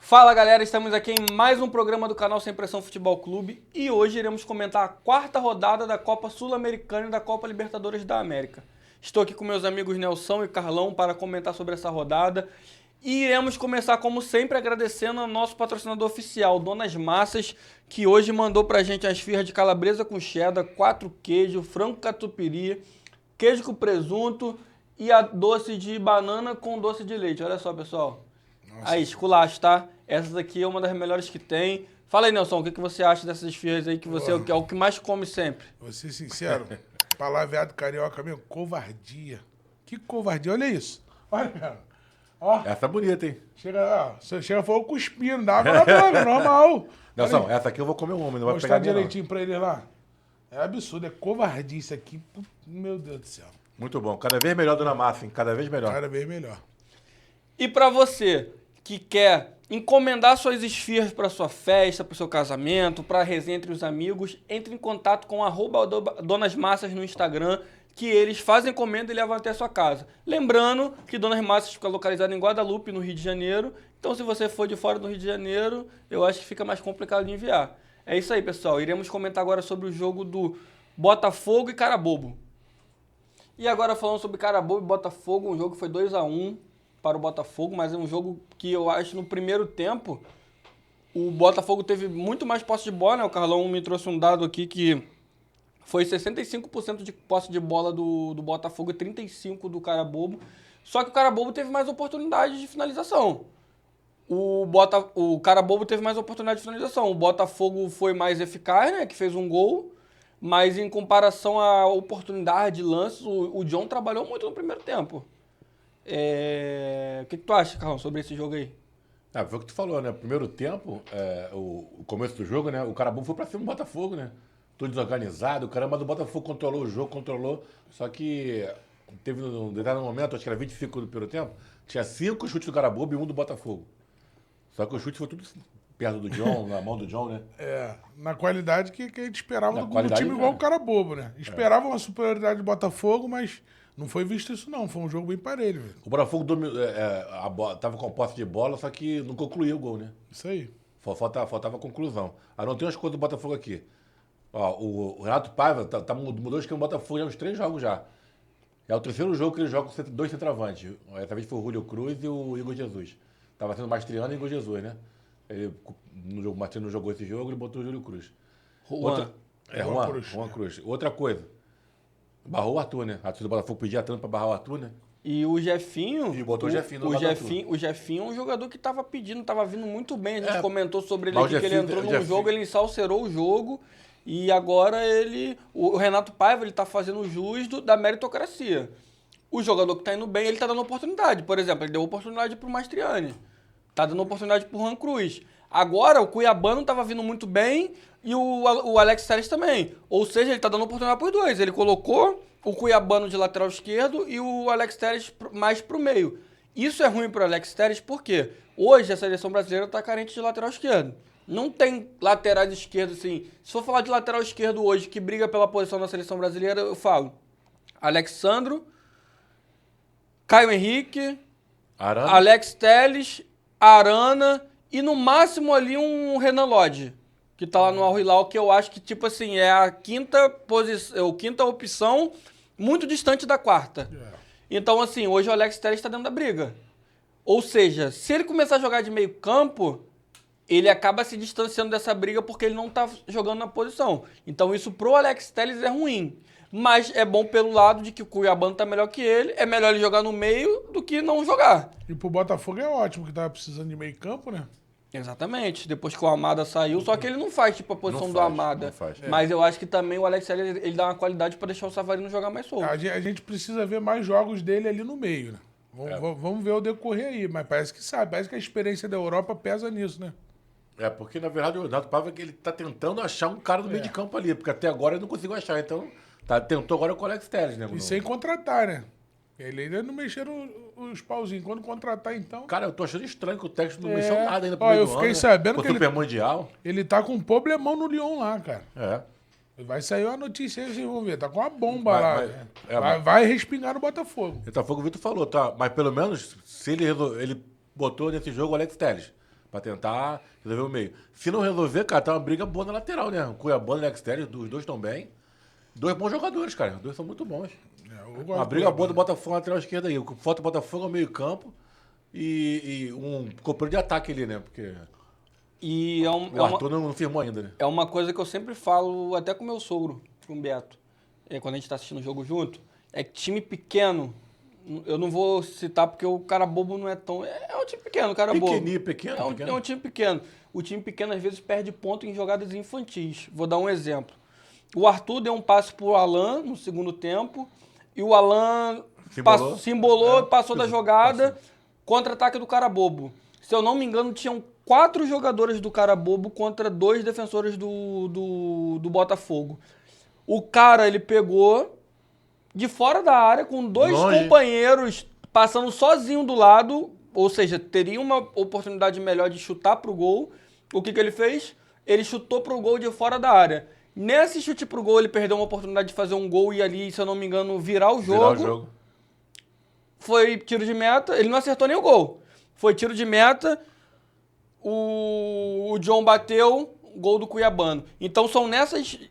Fala galera, estamos aqui em mais um programa do canal Sem Pressão Futebol Clube e hoje iremos comentar a quarta rodada da Copa Sul-Americana e da Copa Libertadores da América. Estou aqui com meus amigos Nelson e Carlão para comentar sobre essa rodada e iremos começar como sempre agradecendo ao nosso patrocinador oficial, Donas Massas, que hoje mandou pra gente as esfirras de calabresa com cheddar, 4 queijos, frango catupiry, queijo com presunto e a doce de banana com doce de leite. Olha só, pessoal. Nossa. Aí, esculacho, tá? Essa daqui é uma das melhores que tem. Fala aí, Nelson, o que você acha dessas esfirras aí que você é o que mais come sempre? Vou ser sincero, palavreado carioca mesmo, covardia. Que covardia, olha isso. Olha, cara. Ó, Essa é bonita, hein? você chega e falou cuspindo, dá água na boca, normal. Nelson, essa aqui eu vou comer um homem, não vai Mostrar pegar ninguém, direitinho pra ele lá. É absurdo, é covardia isso aqui. Meu Deus do céu. não. Muito bom. Cada vez melhor, Dona Massa, hein? Cada vez melhor. Cada vez melhor. E pra você que quer encomendar suas esfirras para sua festa, para o seu casamento, para resenha entre os amigos, entre em contato com @donasmassas no Instagram, que eles fazem encomenda e levam até a sua casa. Lembrando que Donas Massas fica localizada em Guadalupe, no Rio de Janeiro. Então, se você for de fora do Rio de Janeiro, eu acho que fica mais complicado de enviar. É isso aí, pessoal. Iremos comentar agora sobre o jogo do Botafogo e Carabobo. E agora falando sobre Carabobo e Botafogo, um jogo que foi 2-1 para o Botafogo, mas é um jogo que eu acho no primeiro tempo o Botafogo teve muito mais posse de bola, né? O Carlão me trouxe um dado aqui que foi 65% de posse de bola do Botafogo e 35% do Carabobo. Só que o Carabobo teve mais oportunidade de finalização. O Carabobo teve mais oportunidade de finalização. O Botafogo foi mais eficaz, né? Que fez um gol. Mas em comparação à oportunidade de lances, o John trabalhou muito no primeiro tempo. O que tu acha, Carlão, sobre esse jogo aí? Foi o que tu falou, né? Primeiro tempo, o começo do jogo, né? O Carabobo foi pra cima do Botafogo, né? Tudo desorganizado, caramba, o Botafogo controlou o jogo, só que teve um determinado momento, acho que era 25 do primeiro tempo, tinha 5 chutes do Carabobo e 1 do Botafogo. Só que o chute foi tudo perto do John, na mão do John, né? Na qualidade que a gente esperava do qualidade, time igual o Carabobo, né? Esperava uma superioridade do Botafogo, mas não foi visto isso não, foi um jogo bem parelho, velho. O Botafogo tava com posse de bola, só que não concluiu o gol, né? Isso aí. Faltava a conclusão. Aí não tem umas coisas do Botafogo aqui. Ó, o Renato Paiva mudou de que o Botafogo já uns 3 jogos já. É o terceiro jogo que ele joga com 2 centroavantes. Essa vez foi o Júlio Cruz e o Igor Jesus. Tava sendo Mastriano e Igor Jesus, né? Ele, o Mastriano não jogou esse jogo, ele botou o Júlio Cruz. Juan Cruz. Outra coisa. Barrou o Arthur, né? A torcida do Botafogo pedia tanto pra barrar o Arthur, né? E o Jefinho... E botou o Jefinho no o lugar do Arthur. O Jefinho é um jogador que tava pedindo, tava vindo muito bem. A gente comentou sobre ele Mas aqui, que ele entrou num jogo, ele salcerou o jogo. E agora o Renato Paiva, ele tá fazendo jus da meritocracia. O jogador que tá indo bem, ele tá dando oportunidade. Por exemplo, ele deu oportunidade pro Mastriani. Tá dando oportunidade pro Juan Cruz. Agora, o Cuiabano tava vindo muito bem e o Alex Telles também. Ou seja, ele tá dando oportunidade pros dois. Ele colocou o Cuiabano de lateral esquerdo e o Alex Telles mais pro meio. Isso é ruim pro Alex Telles porque hoje a seleção brasileira tá carente de lateral esquerdo. Não tem laterais esquerdos assim. Se for falar de lateral esquerdo hoje que briga pela posição na seleção brasileira, eu falo Alexandro, Caio Henrique, Arana. Alex Telles, Arana e no máximo ali um Renan Lodge, que tá lá no Al Hilal, que eu acho que tipo assim é a quinta opção, muito distante da quarta. Então assim, hoje o Alex Telles está dentro da briga. Ou seja, se ele começar a jogar de meio campo, ele acaba se distanciando dessa briga porque ele não tá jogando na posição. Então isso pro Alex Telles é ruim. Mas é bom pelo lado de que o Cuiabano tá melhor que ele. É melhor ele jogar no meio do que não jogar. E pro Botafogo é ótimo, que tava precisando de meio campo, né? Exatamente. Depois que o Amada saiu, só que ele não faz tipo a posição do Amada. Não faz. Mas eu acho que também o Alex Telles, ele dá uma qualidade pra deixar o Savarino jogar mais solto. A gente precisa ver mais jogos dele ali no meio, né? Vamos ver o decorrer aí, mas parece que sabe, parece que a experiência da Europa pesa nisso, né? Porque na verdade o Renato Paiva ele tá tentando achar um cara no meio de campo ali, porque até agora ele não conseguiu achar, então tentou agora com o Alex Telles, né? E sem contratar, né? Ele ainda não mexeram os pauzinhos. Quando contratar, então... Cara, eu tô achando estranho que o técnico não mexeu nada ainda pro Ó, meio eu do fiquei ano, sabendo né? que O Super Mundial. ele tá com um problemão no Lyon lá, cara. É. Vai sair uma notícia aí, vocês vão ver. Tá com uma bomba lá. mas- Né? Vai respingar no Botafogo. Botafogo, o Vitor falou, tá? Mas pelo menos, se ele botou nesse jogo o Alex Telles, Pra tentar resolver o meio. Se não resolver, cara, tá uma briga boa na lateral, né? O Cuiabá e o Nextel, os dois estão bem. Dois bons jogadores, cara. Os dois são muito bons. Uma briga boa do Botafogo na lateral esquerda aí. O que falta do Botafogo é o meio campo e um companheiro de ataque ali, né? Porque E o Arthur não firmou ainda, né? é uma coisa que eu sempre falo, até com o meu sogro, com o Beto, quando a gente tá assistindo o jogo junto, é que time pequeno, eu não vou citar porque o cara bobo não é tão... É um time pequeno, o cara bobo. Pequeno. É um time pequeno. O time pequeno, às vezes, perde ponto em jogadas infantis. Vou dar um exemplo. O Arthur deu um passe pro Alan no segundo tempo e o Alan se embolou e passou da jogada, contra-ataque do cara bobo. Se eu não me engano, tinham 4 jogadores do cara bobo contra 2 defensores do Botafogo. O cara, ele pegou de fora da área com 2 companheiros passando sozinho do lado, ou seja, teria uma oportunidade melhor de chutar pro gol. O que ele fez? Ele chutou pro gol de fora da área. Nesse chute pro gol, ele perdeu uma oportunidade de fazer um gol e ali, se eu não me engano, virar o jogo. Foi tiro de meta, ele não acertou nem o gol. Foi tiro de meta, o John bateu, gol do Cuiabano. Então são nesses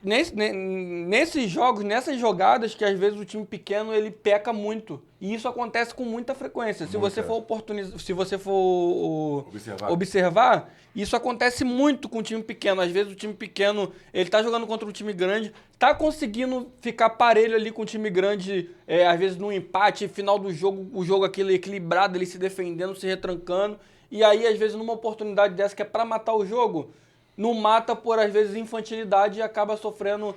jogos, nessas jogadas que às vezes o time pequeno ele peca muito. E isso acontece com muita frequência. Se você for observar, isso acontece muito com o time pequeno. Às vezes o time pequeno, ele tá jogando contra um time grande, tá conseguindo ficar parelho ali com o time grande, às vezes num empate, final do jogo, o jogo aquele equilibrado, ele se defendendo, se retrancando. E aí, às vezes, numa oportunidade dessa que é pra matar o jogo, não mata por, às vezes, infantilidade e acaba sofrendo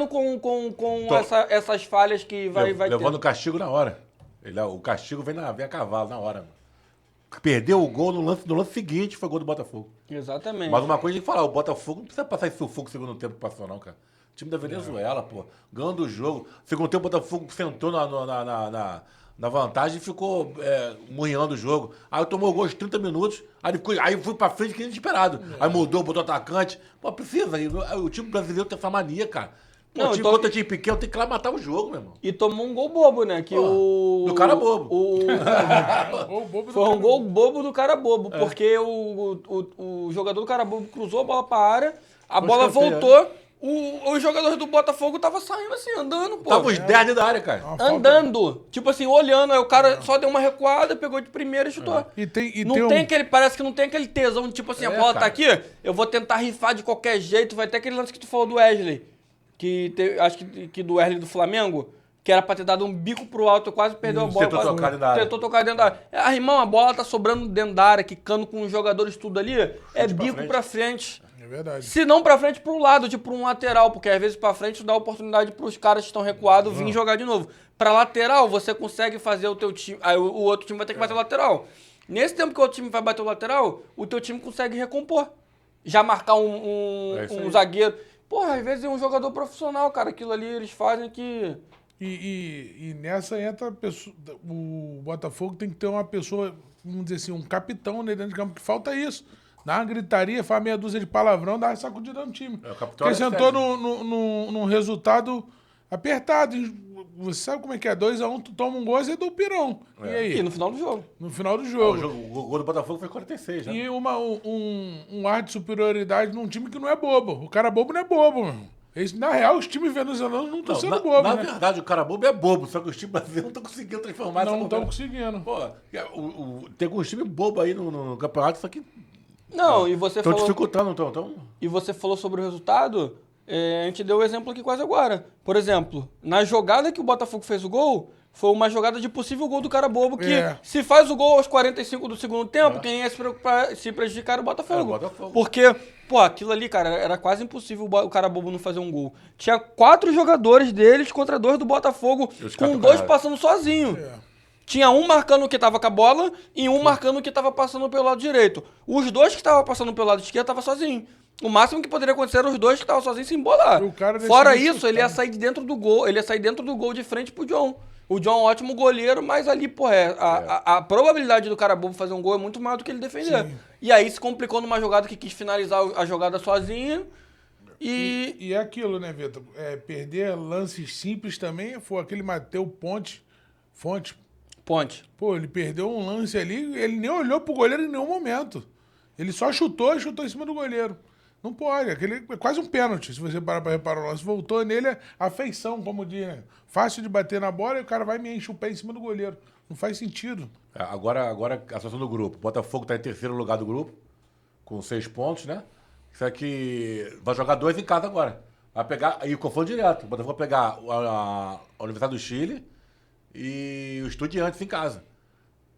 com essas falhas que vai levando ter. o castigo na hora. O castigo vem a cavalo na hora. Perdeu o gol no lance seguinte, foi gol do Botafogo. Exatamente. Mas uma coisa de falar, o Botafogo não precisa passar esse sufoco no segundo tempo que passou, não, cara. O time da Venezuela, pô, ganhando o jogo. Segundo tempo, o Botafogo sentou na vantagem e ficou murrinhando o jogo. Aí tomou o gol aos 30 minutos, aí foi pra frente que desesperado. Aí mudou, botou atacante. Pô, precisa. O time brasileiro tem essa mania, cara. Pô, o time contra time pequeno tem que ir lá matar o jogo, meu irmão. E tomou um gol bobo, né? Do cara bobo. Foi um gol bobo do cara bobo, porque o jogador do cara bobo cruzou a bola pra área, a bola voltou. O jogador do Botafogo tava saindo assim, andando, pô. Tava os 10 dentro da área, cara. Andando. Tipo assim, olhando. Aí o cara só deu uma recuada, pegou de primeira e chutou. Parece que não tem aquele tesão de tipo assim, a bola tá aqui, eu vou tentar rifar de qualquer jeito. Vai ter aquele lance que tu falou do Wesley. Acho que do Wesley do Flamengo. Que era pra ter dado um bico pro alto, quase perdeu a bola. Tentou tocar dentro da área. Irmão, a bola tá sobrando dentro da área, quicando com os jogadores tudo ali. Bico pra frente. É verdade. Se não pra frente, pro lado, tipo um lateral, porque às vezes pra frente dá oportunidade pros caras que estão recuados vir jogar de novo. Pra lateral, você consegue fazer o teu time, aí o outro time vai ter que bater o lateral. Nesse tempo que o outro time vai bater o lateral, o teu time consegue recompor. Já marcar um zagueiro. Porra, às vezes é um jogador profissional, cara, aquilo ali eles fazem que... E nessa entra o Botafogo tem que ter uma pessoa, vamos dizer assim, um capitão dentro de campo, que falta isso. Dá uma gritaria, faz meia dúzia de palavrão, dá uma sacudida no time. Porque sentou num resultado apertado. Você sabe como é que é? 2-1, tu toma um gol e você dá o pirão. E aí? E no final do jogo. No final do jogo. O gol do Botafogo foi 46, né? E um ar de superioridade num time que não é bobo. O cara bobo não é bobo, mano. Na real, os times venezuelanos não estão sendo bobos, Na verdade, o cara bobo é bobo, só que os times brasileiros não estão conseguindo transformar Não estão conseguindo. Pô, tem alguns times bobos aí no campeonato, só que... Não, e você falou... Estão dificultando, então... E você falou sobre o resultado, a gente deu o exemplo aqui quase agora. Por exemplo, na jogada que o Botafogo fez o gol, foi uma jogada de possível gol do cara bobo, que se faz o gol aos 45 do segundo tempo, quem ia se prejudicar era o Botafogo. Porque, pô, aquilo ali, cara, era quase impossível o cara bobo não fazer um gol. Tinha 4 jogadores deles contra 2 do Botafogo, com 2 passando sozinho. Tinha um marcando o que tava com a bola e um marcando o que tava passando pelo lado direito. Os 2 que estavam passando pelo lado esquerdo estavam sozinhos. O máximo que poderia acontecer era os 2 que estavam sozinhos se embolar. Fora isso, ele ia sair de dentro do gol. Ele ia sair dentro do gol de frente pro John. O John é um ótimo goleiro, mas ali, pô, a probabilidade do cara bobo fazer um gol é muito maior do que ele defender. Sim. E aí se complicou numa jogada que quis finalizar a jogada sozinho. E é aquilo, né, Vitor? Perder lances simples também foi aquele Matheus Fonte. Ponte. Pô, ele perdeu um lance ali, ele nem olhou pro goleiro em nenhum momento. Ele só chutou em cima do goleiro. Não pode, aquele é quase um pênalti, se você parar pra reparar o lance. Voltou nele a feição, como diz, né? Fácil de bater na bola e o cara vai me encher o pé em cima do goleiro. Não faz sentido. Agora a situação do grupo. O Botafogo tá em terceiro lugar do grupo, com 6 pontos, né? Isso aqui vai jogar 2 em casa agora. Vai pegar, e o confronto direto. O Botafogo vai pegar a Universidade do Chile e o Estudiantes em casa.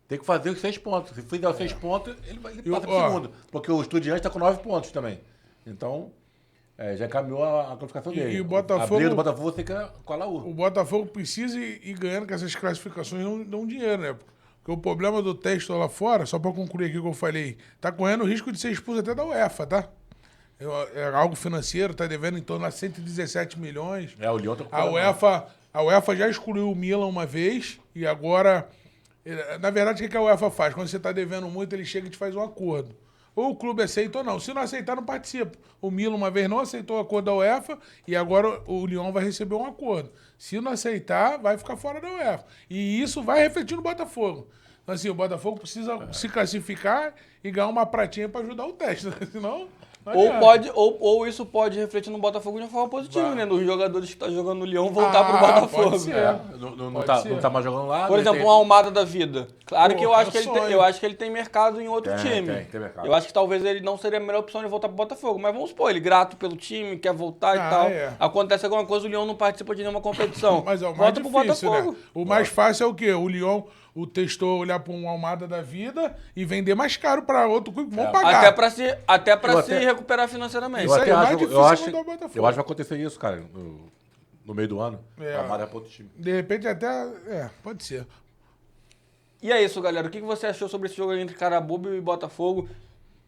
Tem que fazer os 6 pontos. Se fizer os 6 pontos, ele passa pro segundo. Porque o Estudiante tá com 9 pontos também. Então, já caminhou a classificação dele. E o Botafogo... A briga do Botafogo você quer com a Laú. O Botafogo precisa ir ganhando, que essas classificações não dão dinheiro, né? Porque o problema do texto lá fora, só para concluir aqui o que eu falei, tá correndo o risco de ser expulso até da UEFA, tá? É algo financeiro, tá devendo em torno a 117 milhões. O Lyon tá com a UEFA já excluiu o Milan uma vez e agora... Na verdade, o que a UEFA faz? Quando você tá devendo muito, ele chega e te faz um acordo. Ou o clube aceita ou não. Se não aceitar, não participa. O Milan uma vez não aceitou o acordo da UEFA e agora o Lyon vai receber um acordo. Se não aceitar, vai ficar fora da UEFA. E isso vai refletir no Botafogo. Então, assim, o Botafogo precisa se classificar e ganhar uma pratinha para ajudar o teste, né? Senão... Ou isso pode refletir no Botafogo de uma forma positiva, né? Nos jogadores que estão jogando no Lyon voltar pro Botafogo. Pode ser. Não tá mais jogando lá. Por exemplo, uma Almada da vida. Claro que eu acho que ele tem mercado em outro time. Tem mercado. Eu acho que talvez ele não seria a melhor opção de voltar pro Botafogo. Mas vamos supor, ele grato pelo time, quer voltar e tal. Acontece alguma coisa, o Lyon não participa de nenhuma competição. Mas é o mais volta difícil, pro Botafogo. né? O mais fácil é o quê? O Lyon, o testou olhar para um Almada da vida e vender mais caro para outro clube. Vão pagar. Até pra se recuperar financeiramente. Isso aí é mais difícil eu acho mudar o Botafogo. que vai acontecer isso, cara, no meio do ano. A Almada é para outro time. De repente até... pode ser. E é isso, galera. O que você achou sobre esse jogo aí entre Carabobo e Botafogo?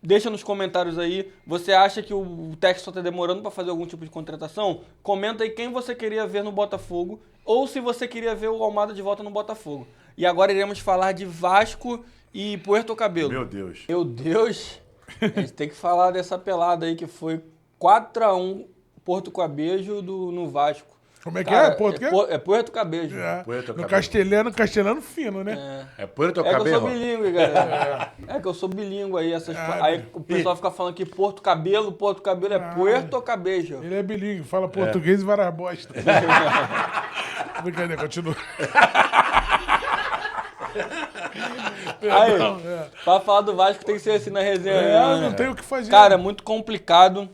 Deixa nos comentários aí. Você acha que o Texas só tá demorando para fazer algum tipo de contratação? Comenta aí quem você queria ver no Botafogo ou se você queria ver o Almada de volta no Botafogo. E agora iremos falar de Vasco e Puerto Cabelo. Meu Deus. Meu Deus. A gente tem que falar dessa pelada aí que foi 4-1 Porto Cabejo no Vasco. Como é que é? Porto quê? É Puerto Cabejo. No castelhano fino, né? É Puerto É que eu Cabelo. sou bilíngue, galera. É que eu sou bilíngue aí. Aí o pessoal fica falando que Porto Cabelo é Puerto Cabejo. Ele é bilíngue, fala português e várias bosta. Brincadeira, continua. Aí, pra falar do Vasco tem que ser assim na resenha. Não tem o que fazer. Cara, é muito complicado.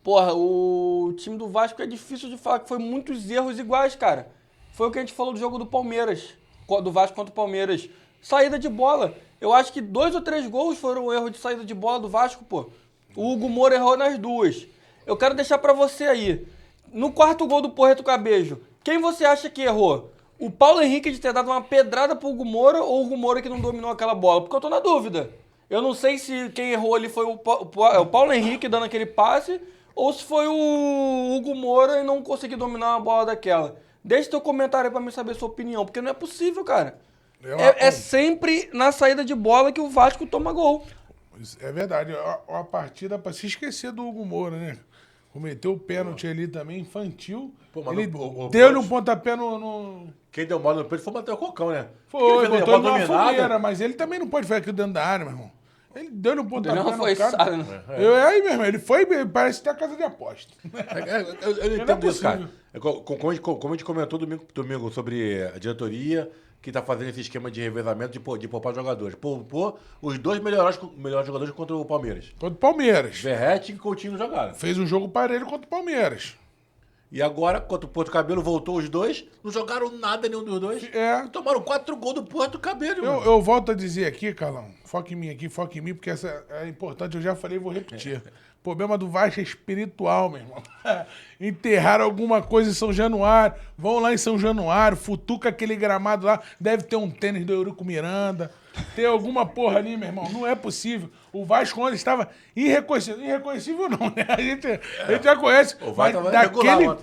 Porra, o time do Vasco é difícil de falar, que foi muitos erros iguais, cara. Foi o que a gente falou do jogo do Palmeiras, do Vasco contra o Palmeiras. Saída de bola. Eu acho que 2 ou 3 gols foram erro de saída de bola do Vasco, pô. O Hugo Moura errou nas 2. Eu quero deixar pra você aí. No 4º gol do Puerto Cabejo, quem você acha que errou? O Paulo Henrique de ter dado uma pedrada pro Hugo Moura ou o Hugo Moura que não dominou aquela bola? Porque eu tô na dúvida. Eu não sei se quem errou ali foi o Paulo Henrique dando aquele passe ou se foi o Hugo Moura e não conseguiu dominar uma bola daquela. Deixa teu comentário aí pra mim saber sua opinião, porque não é possível, cara. É sempre na saída de bola que o Vasco toma gol. É verdade. A partida pra se esquecer do Hugo Moura, né? Cometeu o pênalti ali também, infantil. Ele deu-lhe um pontapé no... Quem deu mole no peito foi o Matheus Cocão, né? Foi, botou ele numa fogueira, mas ele também não pode fazer aquilo dentro da área, meu irmão. Ele deu-lhe um pontapé no cara. Aí, meu irmão, ele foi, parece ter a casa de aposta. Eu não entendo isso, cara. Como a gente comentou domingo sobre a diretoria que tá fazendo esse esquema de revezamento de poupar jogadores. Poupou os 2 melhores jogadores contra o Palmeiras. Contra o Palmeiras. Verratti e Coutinho jogaram. Fez um jogo parelho contra o Palmeiras. E agora, contra o Porto Cabelo, voltou os 2. Não jogaram nada nenhum dos 2. Tomaram 4 gols do Porto Cabelo. Eu volto a dizer aqui, Carlão, foca em mim aqui, foca em mim, porque essa é importante, eu já falei e vou repetir. O problema do Vasco é espiritual, meu irmão. Enterraram alguma coisa em São Januário, vão lá em São Januário, futuca aquele gramado lá, deve ter um tênis do Eurico Miranda, tem alguma porra ali, meu irmão, não é possível. O Vasco ontem estava irreconhecível não, né? A gente já conhece, mas daquele,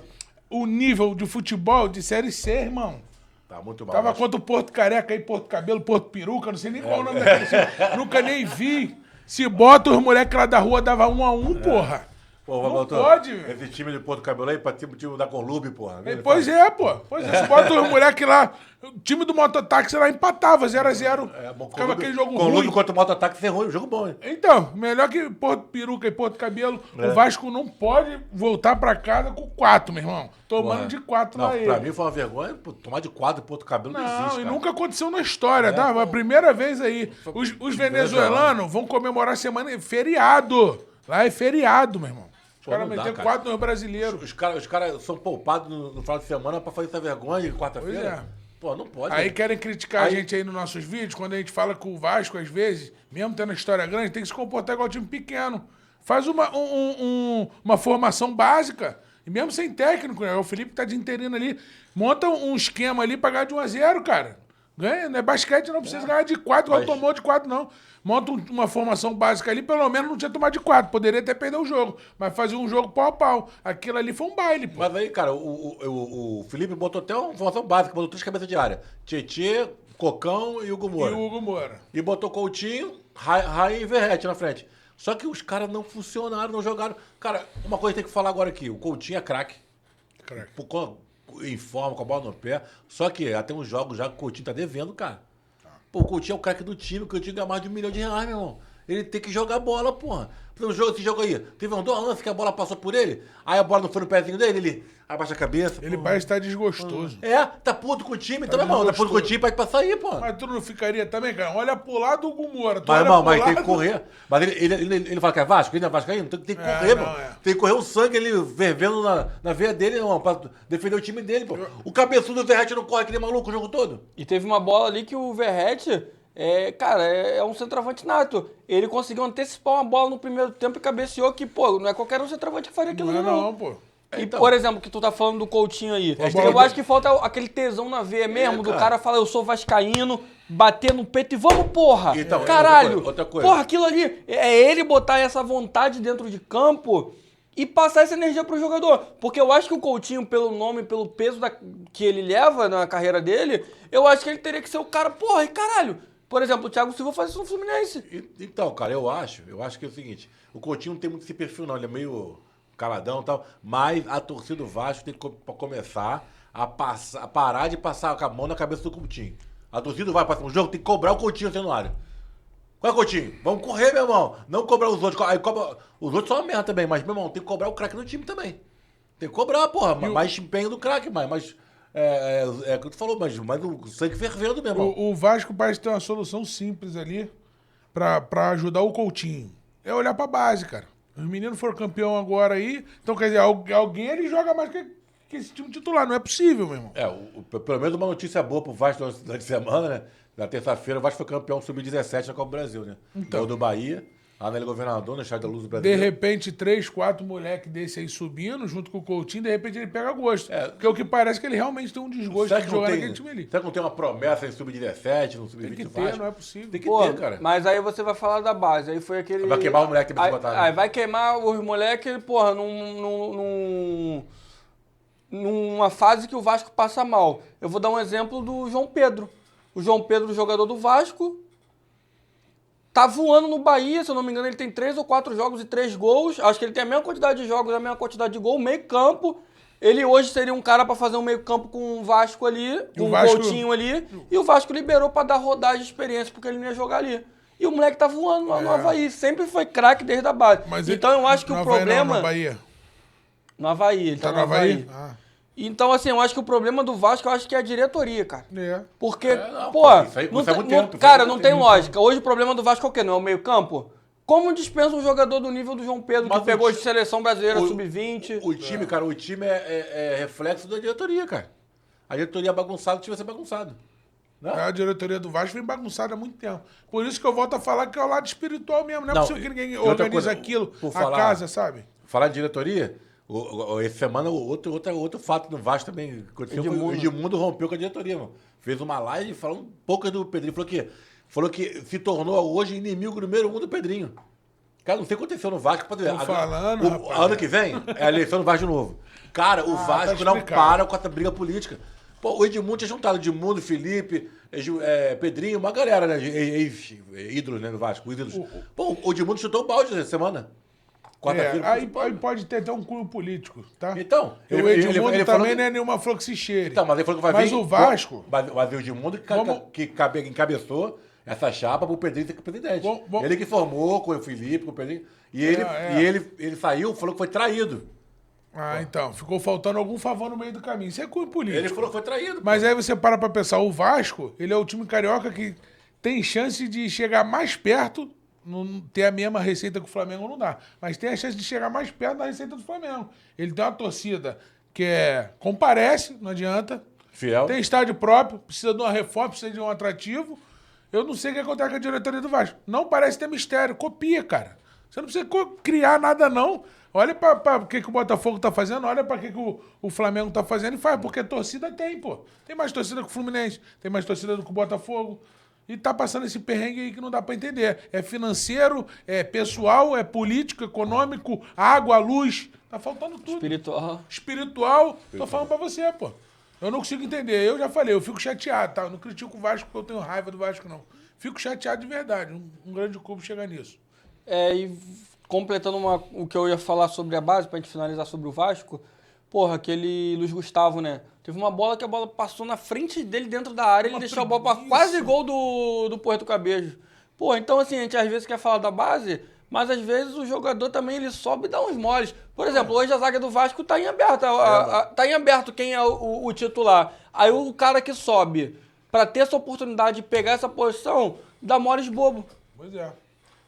o nível de futebol de Série C, irmão. Tá muito mal. Tava contra o Porto Careca aí, Porto Cabelo, Porto Peruca, não sei nem qual é o nome daquele time, nunca nem vi. Se bota os moleques lá da rua, dava 1-1, porra. Pô, não pode, velho. Esse time de Porto Cabelo aí, pra time da Colube, porra. Pois é, pô. Se bota os moleques lá, O time do mototáxi lá empatava, 0x0. Ficava aquele jogo com ruim. Ludo contra o Moto-Ataque, você errou. Jogo bom, hein? Então, melhor que Porto Peruca e Porto Cabelo, o Vasco não pode voltar pra casa com 4, meu irmão. Tomando de 4 Não, lá pra ele. mim foi uma vergonha. Pô, tomar de 4 Porto Cabelo não existe, Não, cara. e nunca aconteceu na história, tá? Foi a primeira vez aí. Os venezuelanos vão comemorar semana feriado. Lá é feriado, meu irmão. Os Pô, caras não dá, meteram cara. 4 nos brasileiros. Os caras são poupados no final de semana pra fazer essa vergonha de quarta-feira. Pois é. Pô, não pode. Aí né? querem criticar a gente aí nos nossos vídeos, quando a gente fala que o Vasco, às vezes, mesmo tendo a história grande, tem que se comportar igual time pequeno. Faz uma formação básica. E mesmo sem técnico, né? O Felipe tá de interino ali. Monta um esquema ali pra ganhar de 1x0, cara. Ganha, não é basquete, não precisa ganhar de 4, igual tomou de 4, não. Monta uma formação básica ali, pelo menos não tinha tomado de 4. Poderia até perder o jogo, mas fazia um jogo pau a pau. Aquilo ali foi um baile, pô. Mas aí, cara, o Felipe botou até uma informação básica, botou 3 cabeças de área. Tietê, Cocão e Hugo Moura. E o Hugo Moura. E botou Coutinho, Raí e Verrete na frente. Só que os caras não funcionaram, não jogaram. Cara, uma coisa que tem que falar agora aqui. O Coutinho é craque. Craque. Em forma, com a bola no pé. Só que até uns jogos já que o Coutinho tá devendo, cara. Pô, o Coutinho é o craque do time, o Coutinho ganha mais de R$1 milhão, meu irmão. Ele tem que jogar bola, porra. Esse jogo aí, teve um lance que a bola passou por ele, aí a bola não foi no pezinho dele, ele abaixa a cabeça. Ele parece estar desgostoso. É, tá puto com o time, então, irmão, tá puto com o time, pode passar aí, pô. Mas tu não ficaria também, cara? Olha pro lado do Hugo Moura. Tu Mas, olha irmão, pro mas tem que lado- correr. Mas ele fala que é Vasco? Ele não é Vascaíno? Tem que correr, não, mano. é. Tem que correr o sangue ali, fervendo na veia dele, irmão, pra defender o time dele, pô. O cabeçudo do Verrete não corre aquele maluco o jogo todo. E teve uma bola ali que o Verrete, cara, é um centroavante nato. Ele conseguiu antecipar uma bola no primeiro tempo e cabeceou que, pô, não é qualquer um centroavante que faria aquilo Não, ali, não, pô. E, Então. por exemplo, que tu tá falando do Coutinho aí. bola Eu do- acho que falta aquele tesão na veia mesmo, do cara. cara falar, eu sou vascaíno, bater no peito e vamos, porra! Então, Caralho! outra coisa. Porra, aquilo ali é ele botar essa vontade dentro de campo e passar essa energia pro jogador. Porque eu acho que o Coutinho, pelo nome, pelo peso que ele leva na carreira dele, eu acho que ele teria que ser o cara, porra, e caralho! Por exemplo, o Thiago Silva faz isso no Fluminense. Então, cara, eu acho que é o seguinte, o Coutinho não tem muito esse perfil, não. Ele é meio caladão e tal, mas a torcida do Vasco tem que começar a parar de passar com a mão na cabeça do Coutinho. A torcida vai passar um jogo, tem que cobrar o Coutinho sendo no área. Qual é, Coutinho? Vamos correr, meu irmão. Não cobrar os outros. Aí cobra, os outros são uma merda também, mas, meu irmão, tem que cobrar o craque do time também. Tem que cobrar, porra. Mais empenho do craque, mas o que tu falou, mas o sangue fervendo, meu irmão. O Vasco parece ter uma solução simples ali pra ajudar o Coutinho. É olhar pra base, cara. Os meninos foram campeão agora aí, então quer dizer, alguém ele joga mais que esse time titular. Não é possível, meu irmão. Pelo menos uma notícia boa pro Vasco durante a semana, né? Na terça-feira, o Vasco foi campeão sub-17 na Copa do Brasil, né? Então. Do Bahia, lá na Ilha Governador, no Estádio da Luz do Brasil. De repente, 3, 4 moleques desse aí subindo, junto com o Coutinho, de repente ele pega gosto. Porque o que parece é que ele realmente tem um desgosto Será de que não jogar tem, naquele time ali. será que não tem uma promessa em sub-17, no sub-20 Tem que do ter, Vasco? não é possível. Tem que Pô, ter, cara. mas aí você vai falar da base. Aí foi aquele. Vai queimar o moleque que eles aí, botaram. aí vai queimar os moleques, porra, numa fase que o Vasco passa mal. Eu vou dar um exemplo do João Pedro. O João Pedro, jogador do Vasco, tá voando no Bahia, se eu não me engano, ele tem 3 ou 4 jogos e 3 gols. Acho que ele tem a mesma quantidade de jogos, a mesma quantidade de gol, meio campo. Ele hoje seria um cara pra fazer um meio campo com o Vasco ali, com o Coutinho ali. E o Vasco liberou pra dar rodagem de experiência, porque ele não ia jogar ali. E o moleque tá voando no Avaí. Sempre foi craque desde a base. Mas então eu acho que o problema... Não, no Bahia. No Avaí, ele tá no Avaí. Ah. Então, assim, eu acho que o problema do Vasco, eu acho que é a diretoria, cara. É. Porque, não, pô, pô, isso aí não faz tem- muito não- tempo, cara, faz não muito tem tempo. lógica. Hoje o problema do Vasco é o quê? Não é o meio-campo? Como dispensa um jogador do nível do João Pedro, Mas que pegou o de seleção brasileira o- sub-20? O time, cara, o time é reflexo da diretoria, cara. A diretoria bagunçada, o time vai ser bagunçado. Não? A diretoria do Vasco vem bagunçada há muito tempo. Por isso que eu volto a falar que é o lado espiritual mesmo. Não é Não, possível que ninguém e outra organize coisa, aquilo, por a falar- casa, sabe? Falar de diretoria, essa semana outro fato no Vasco também aconteceu. Foi o Edmundo rompeu com a diretoria, mano. Fez uma live falando poucas do Pedrinho. Falou que se tornou hoje inimigo número 1 do Pedrinho. Cara, não sei o que aconteceu no Vasco. Tô falando, rapaz. Ano que vem é a eleição do Vasco de novo. Cara, o Vasco tá não explicado. para com essa briga política. Pô, o Edmundo tinha juntado Edmundo, Felipe, Pedrinho, uma galera, né? Ídolos, né, no Vasco, os ídolos. Pô, o Edmundo chutou o balde essa semana. Quarta-feira. Aí pode ter até um cunho político, tá? Então, o Edmundo ele também falou não é nenhuma fluxicheira. Então, mas ele falou que vai vir. Mas o Vasco... Mas o Edmundo que encabeçou essa chapa pro Pedrinho ser presidente. Ele que formou com o Felipe, com o Pedrinho. E ele saiu, falou que foi traído. Então, ficou faltando algum favor no meio do caminho. Isso é cunho político. Ele falou que foi traído. Mas aí você para pra pensar, o Vasco, ele é o time carioca que tem chance de chegar mais perto, não ter a mesma receita que o Flamengo não dá, mas tem a chance de chegar mais perto da receita do Flamengo. Ele tem uma torcida que comparece, não adianta. Fiel. Tem estádio próprio, precisa de uma reforma, precisa de um atrativo. Eu não sei o que acontece com a diretoria do Vasco. Não parece ter mistério, copia, cara. Você não precisa criar nada, não. Olha para o que o Botafogo tá fazendo, olha para que o Flamengo tá fazendo e faz, porque torcida tem, pô. Tem mais torcida que o Fluminense, tem mais torcida do que o Botafogo. E tá passando esse perrengue aí que não dá para entender. É financeiro, é pessoal, é político, econômico, água, luz. Tá faltando tudo. Espiritual. Tô falando para você, pô. Eu não consigo entender. Eu já falei, eu fico chateado, tá? Eu não critico o Vasco porque eu tenho raiva do Vasco, não. Fico chateado de verdade. Um grande clube chega nisso. E completando o que eu ia falar sobre a base, pra gente finalizar sobre o Vasco, porra, aquele Luiz Gustavo, né? Teve uma bola que a bola passou na frente dele dentro da área, ele deixou a bola pra quase gol do Puerto Cabejo. Porra, então assim, a gente às vezes quer falar da base, mas às vezes o jogador também ele sobe e dá uns moles. Por exemplo, hoje a zaga do Vasco tá em aberto, tá em aberto quem é o titular. Aí o cara que sobe pra ter essa oportunidade de pegar essa posição, dá moles bobo. Pois é.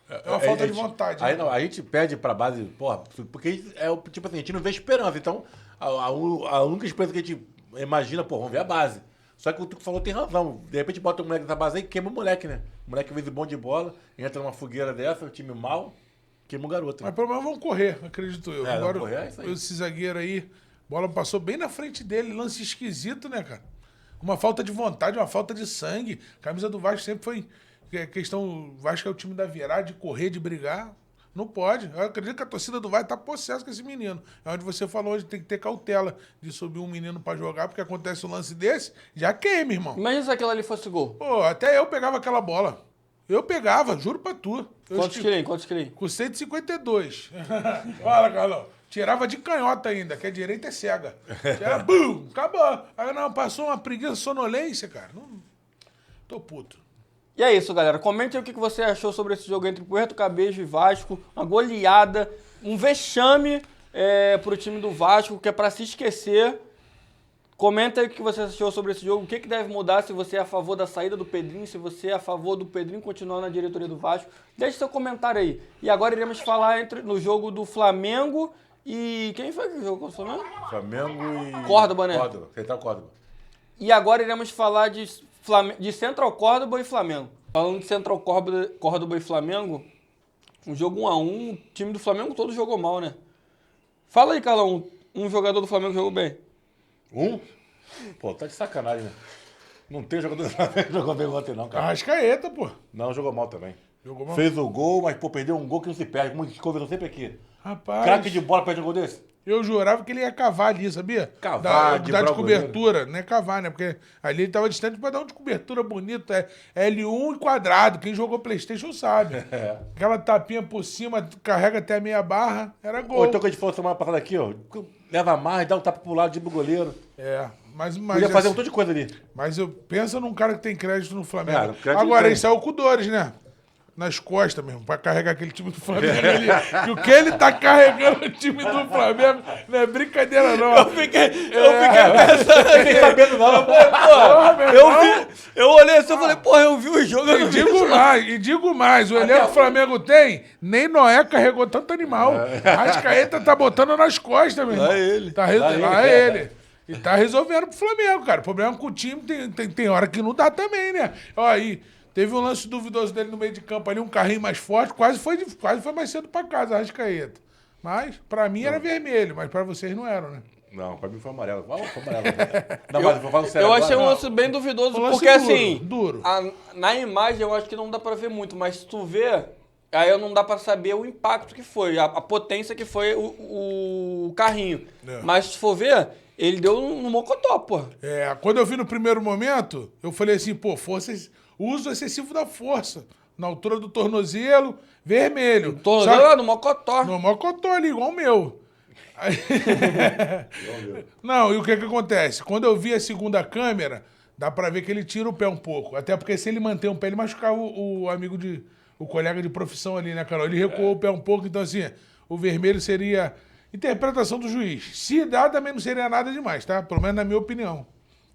É uma falta de vontade. Aí, a gente pede pra base, porra, porque tipo assim, a gente não vê esperança. Então, a única esperança que a gente imagina, pô, vamos ver a base. Só que o que tu falou tem razão. De repente bota o moleque nessa base aí e queima o moleque, né? O moleque às vezes bom de bola, entra numa fogueira dessa, o time mal, queima o garoto. Né? Mas pelo menos vão correr, acredito eu. Agora, correr, é isso aí. Esse zagueiro aí, bola passou bem na frente dele, lance esquisito, né, cara? Uma falta de vontade, uma falta de sangue. A camisa do Vasco sempre foi... o Vasco é o time da virada, de correr, de brigar. Não pode. Eu acredito que a torcida do Vasco tá possessa com esse menino. É onde você falou hoje, tem que ter cautela de subir um menino pra jogar, porque acontece um lance desse, já queima, irmão. Imagina se aquilo ali fosse gol. Pô, até eu pegava aquela bola. Eu pegava, juro pra tu. Quantos quilos? Com 152. Fala, Carlão. Tirava de canhota ainda, que a direita é cega. Bum, acabou. Aí não, passou uma preguiça, sonolência, cara. Não, tô puto. E é isso, galera. Comente aí o que você achou sobre esse jogo entre Puerto Cabejo e Vasco. Uma goleada, um vexame pro time do Vasco, que é pra se esquecer. Comenta aí o que você achou sobre esse jogo, o que deve mudar, se você é a favor da saída do Pedrinho, se você é a favor do Pedrinho continuar na diretoria do Vasco. Deixe seu comentário aí. E agora iremos falar no jogo do Flamengo e... Quem foi que jogou contra o Flamengo? Flamengo e... Córdoba, né? Córdoba, Central Córdoba. E agora iremos falar de Central Córdoba e Flamengo. Falando de Central Córdoba e Flamengo, um jogo 1-1, o time do Flamengo todo jogou mal, né? Fala aí, Carlão, um jogador do Flamengo jogou bem. Pô, tá de sacanagem, né? Não tem jogador do Flamengo que jogou bem ontem não, cara. Arrascaeta, pô. Não, jogou mal também. Jogou mal. Fez o gol, mas, pô, perdeu um gol que não se perde. Como a gente conversou sempre aqui. Rapaz... Craque de bola perde um gol desse? Eu jurava que ele ia cavar ali, sabia? Cavar, dar de cobertura. Não é cavar, né? Porque ali ele tava distante pra dar um de cobertura bonito. É L1 e quadrado. Quem jogou PlayStation sabe. Aquela tapinha por cima, carrega até a meia barra, era gol. Ou então que a gente falou semana passada aqui, ó. Leva mais, dá um tapa pro lado, tipo goleiro. Mas podia fazer um monte de coisa ali. Mas eu penso num cara que tem crédito no Flamengo. Agora, ele saiu com dores, né? Nas costas mesmo, pra carregar aquele time do Flamengo ali. Que o que ele tá carregando o time do Flamengo não é brincadeira, não. Eu fiquei pensando aqui. Não sabendo não. Eu olhei assim e falei, porra, eu vi o jogo. E digo mais, o elenco que o Flamengo tem, nem Noé carregou tanto animal. Arrascaeta tá botando nas costas, meu irmão. Lá ele. E tá resolvendo pro Flamengo, cara. O problema com o time tem hora que não dá também, né? Ó, aí... Teve um lance duvidoso dele no meio de campo ali, um carrinho mais forte, quase foi mais cedo pra casa, Arrascaeta. Mas, pra mim era vermelho, mas pra vocês não era, né? Não, pra mim foi amarelo. Foi amarelo. Não, mas vou falar sério. Eu achei um lance bem duvidoso, porque assim, duro. Na imagem eu acho que não dá pra ver muito, mas se tu vê, aí não dá pra saber o impacto que foi, a potência que foi o carrinho. Mas se for ver, ele deu no mocotó, pô. Quando eu vi no primeiro momento, eu falei assim, pô, uso excessivo da força. na altura do tornozelo, vermelho. Tornozelo Só- lá no Mocotó. No mocotó ali, igual o meu. Aí- Não, e o que acontece? Quando eu vi a segunda câmera, dá pra ver que ele tira o pé um pouco. Até porque se ele manter um pé, ele machucava o amigo de... O colega de profissão ali, né, Carol? Ele recuou o pé um pouco, então assim, o vermelho seria interpretação do juiz. Se dá, também não seria nada demais, tá? Pelo menos na minha opinião.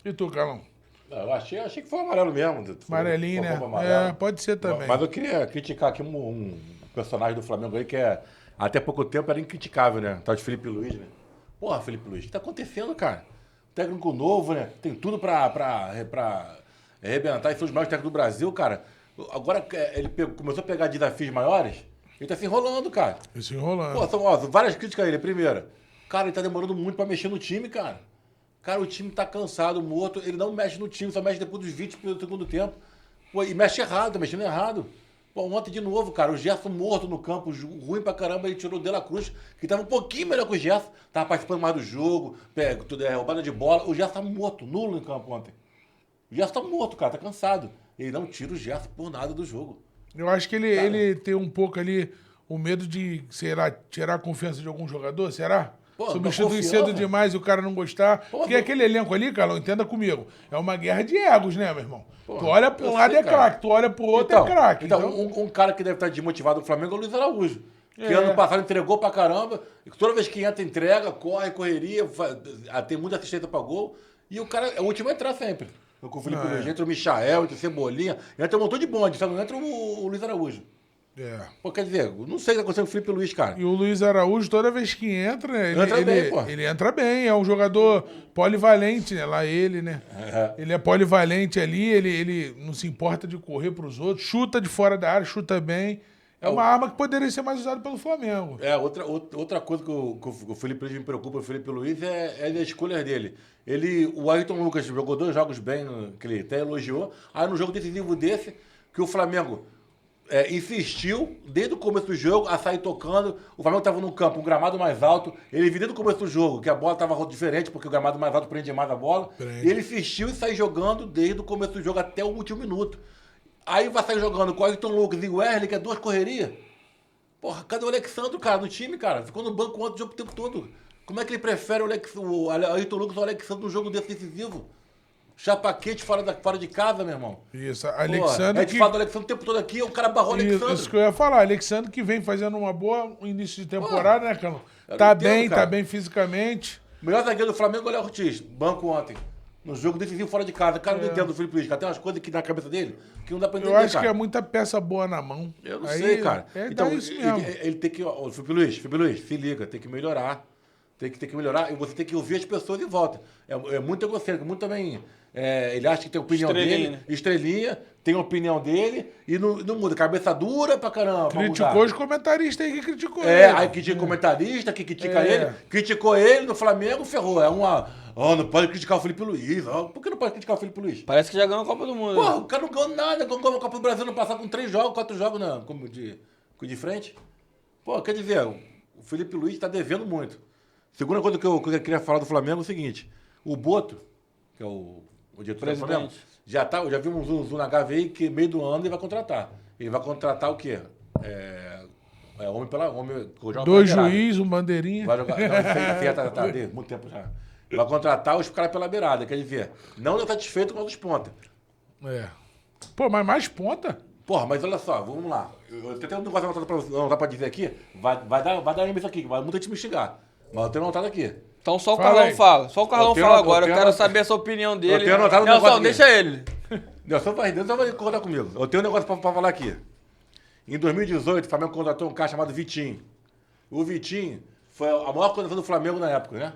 E tu, Carlão? Não, eu achei que foi amarelo mesmo. Amarelinho, né? Amarelo. É, pode ser também. Mas eu queria criticar aqui um personagem do Flamengo aí que até pouco tempo era incriticável, né? Tal de Felipe Luiz, né? Porra, Felipe Luiz, o que tá acontecendo, cara? Técnico novo, né? Tem tudo pra arrebentar e ser os maiores técnicos do Brasil, cara. Agora ele começou a pegar desafios maiores, ele tá se enrolando, cara. Isso enrolando. Pô, são várias críticas a ele. Primeira, cara, ele tá demorando muito pra mexer no time, cara. Cara, o time tá cansado, morto. Ele não mexe no time, só mexe depois dos 20 do segundo tempo. Pô, e mexe errado, tá mexendo errado. Pô, ontem de novo, cara, o Gerson morto no campo, ruim pra caramba, ele tirou o De La Cruz, que tava um pouquinho melhor que o Gerson, tava participando mais do jogo, roubada de bola. O Gerson tá morto, nulo em campo ontem. O Gerson tá morto, cara, tá cansado. Ele não tira o Gerson por nada do jogo. Eu acho que ele tem um pouco ali o medo de, sei lá, tirar a confiança de algum jogador, será? Pô, Substituir confiança. cedo demais e o cara não gostar. Pô, Porque não- aquele elenco ali, Carlão, entenda comigo, é uma guerra de egos, né, meu irmão? Pô, tu olha pra um eu lado sei, é cara. craque, tu olha pro outro é craque. Então, um cara que deve estar desmotivado do Flamengo é o Luiz Araújo. Que É. ano passado entregou pra caramba. E toda vez que entra, entrega, correria, tem muita assistência pra gol. E o cara é o último a entrar sempre. Com o Felipe Luiz. Entra o Michael, entra o Cebolinha, entra um montão de bonde, só não entra o Luiz Araújo. É. Pô, quer dizer, eu não sei o que aconteceu com o Felipe Luiz, cara. E o Luiz Araújo, toda vez que entra, né, Entra bem, pô. ele entra bem. É um jogador polivalente, né? Lá ele, né? Ele é polivalente ali, ele não se importa de correr pros outros, chuta de fora da área, chuta bem. É uma arma que poderia ser mais usada pelo Flamengo. Outra coisa que o Felipe Luiz me preocupa, o Felipe Luiz, é as escolhas dele. O Ayrton Lucas jogou 2 jogos bem, que ele até elogiou. Aí no jogo decisivo desse, que o Flamengo insistiu, desde o começo do jogo, a sair tocando. O Flamengo estava no campo, um gramado mais alto. Ele viu desde o começo do jogo que a bola estava diferente, porque o gramado mais alto prende mais a bola. Prende. E ele insistiu em sair jogando desde o começo do jogo até o último minuto. Aí vai sair jogando com o Ayrton Lucas e o Wesley, que é 2 correrias. Porra, cadê o Alexandre, cara, no time, cara? Ficou no banco ontem o jogo o tempo todo. Como é que ele prefere o Ayrton Lucas ou o Alexandre num jogo desse decisivo? Chapa quente fora de casa, meu irmão. Isso, Porra, Alexandre a gente fala do Alexandre o tempo todo aqui, o cara barrou o Alexandre. Isso que eu ia falar. Alexandre que vem fazendo uma boa início de temporada, né, Carlão? eu Tá não entendo, bem, cara. tá bem fisicamente. O melhor zagueiro do Flamengo é o Léo Ortiz, banco ontem. No jogo decisivo fora de casa. Cara, não entendo do Felipe Luiz, cara. Tem umas coisas aqui na cabeça dele que não dá pra entender, Eu acho cara. que é muita peça boa na mão. Eu não Aí, sei, cara. Então, isso mesmo. Ele tem que. Ó, Felipe Luiz, se liga, tem que melhorar. Tem que melhorar e você tem que ouvir as pessoas em volta. É muito egocêntrico, muito também. Ele acha que tem a opinião Estrelinha, dele, né? estrelinha, tem a opinião dele e não muda. Cabeça dura pra caramba. pra Criticou mudar. os comentaristas aí que criticou ele. Aí critica comentarista, que critica É. ele, criticou ele no Flamengo, ferrou. Não pode criticar o Felipe Luiz. Por que não pode criticar o Felipe Luiz? Parece que já ganhou a Copa do Mundo. Porra, né? o cara não ganhou nada, ganhou a Copa do Brasil no passado com 3 jogos, 4 jogos de frente. Pô, quer dizer, o Felipe Luiz tá devendo muito. Segunda coisa que eu queria falar do Flamengo é o seguinte: o Boto, que é o diretor do Flamengo, Presidente. eu já vi um zoom na HVI que meio do ano ele vai contratar. Ele vai contratar o quê? Homem pela homem. joga 2 pela beirada. juízes, um bandeirinha. Vai jogar. Não, isso aí já tá desde muito tempo já. Vai contratar os caras pela beirada, quer dizer, não está satisfeito com os pontas. É. Pô, mas mais ponta? Porra, mas olha só, vamos lá. Eu tenho um negócio anotado pra dizer aqui. Vai dar isso aqui, vai muita gente me xingar. Mas eu tenho anotado aqui. Então só o Fala Carlão aí. fala. Só o Carlão Eu tenho- fala eu agora. Eu tenho quero anotado- saber essa opinião dele. tenho anotado um Nelson, negócio aqui. deixa ele. Nelson vai concordar comigo. Eu tenho um negócio pra falar aqui. Em 2018, o Flamengo contratou um cara chamado Vitinho. O Vitinho foi a maior contratação do Flamengo na época, né?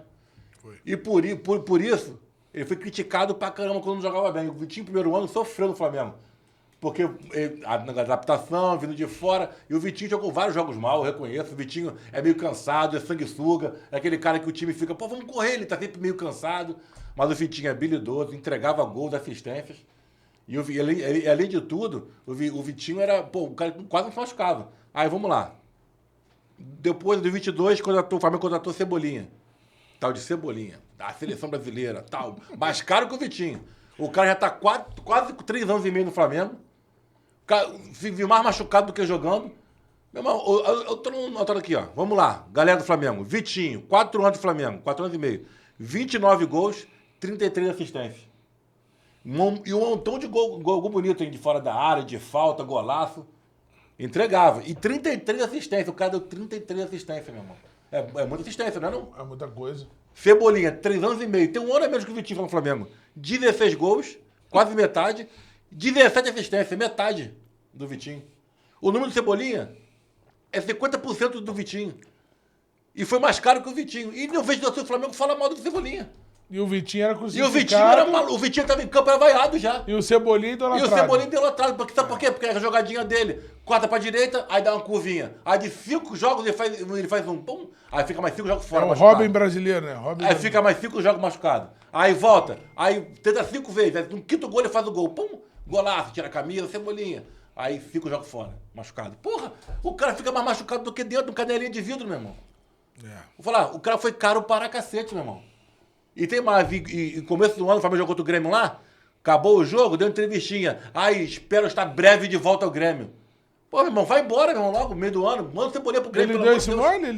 Foi. E por isso, ele foi criticado pra caramba quando não jogava bem. O Vitinho, no primeiro ano, sofreu no Flamengo. Porque a adaptação, vindo de fora. E o Vitinho jogou vários jogos mal, eu reconheço. O Vitinho é meio cansado, é sanguessuga. É aquele cara que o time fica, pô, vamos correr, ele tá sempre meio cansado. Mas o Vitinho é habilidoso, entregava gols, assistências. E além de tudo, o Vitinho era, pô, o cara que quase não se machucava. Aí, vamos lá. Depois do 22, o Flamengo contratou Cebolinha. Tal de Cebolinha. Da seleção brasileira, tal. Mais caro que o Vitinho. O cara já tá quase 3 anos e meio no Flamengo. O vive mais machucado do que jogando. Meu irmão, eu tô notando aqui, ó. Vamos lá, galera do Flamengo. Vitinho, 4 anos de Flamengo, 4 anos e meio. 29 gols, 33 assistências. E um montão de gol bonito, hein, de fora da área, de falta, golaço. Entregava. E 33 assistências. O cara deu 33 assistências, meu irmão. É muita assistência, não é não? É muita coisa. Cebolinha, 3 anos e meio. Tem um ano a menos que o Vitinho no Flamengo. 16 gols, quase metade. 17 assistências, metade do Vitinho. O número do Cebolinha é 50% do Vitinho. E foi mais caro que o Vitinho. E não vejo do Flamengo fala mal do Cebolinha. E o Vitinho era E crucificado. o Vitinho era maluco. O Vitinho estava em campo, era vaiado já. E o Cebolinha idolatrado. E o Cebolinha idolatrado. Sabe por quê? Porque a jogadinha dele, corta pra direita, aí dá uma curvinha. Aí de 5 jogos ele faz um pum, aí fica mais 5 jogos fora. É o machucado. Robin brasileiro, né? Robin Aí fica mais 5 jogos machucado. Aí volta, aí tenta 5 vezes. Aí no quinto gol ele faz o gol. Pum, golaço, tira a camisa, Cebolinha. Aí 5 jogos fora, machucado. Porra, o cara fica mais machucado do que dentro de um canelinha de vidro, meu irmão. Vou falar, o cara foi caro para cacete, meu irmão. E tem mais, e começo do ano, o Flamengo jogou contra o Grêmio lá, acabou o jogo, deu entrevistinha. Aí, espero estar breve de volta ao Grêmio. Pô, meu irmão, vai embora, meu irmão, logo, no meio do ano. Manda o Cebolinha pro Grêmio, Ele deu esse mole? Ele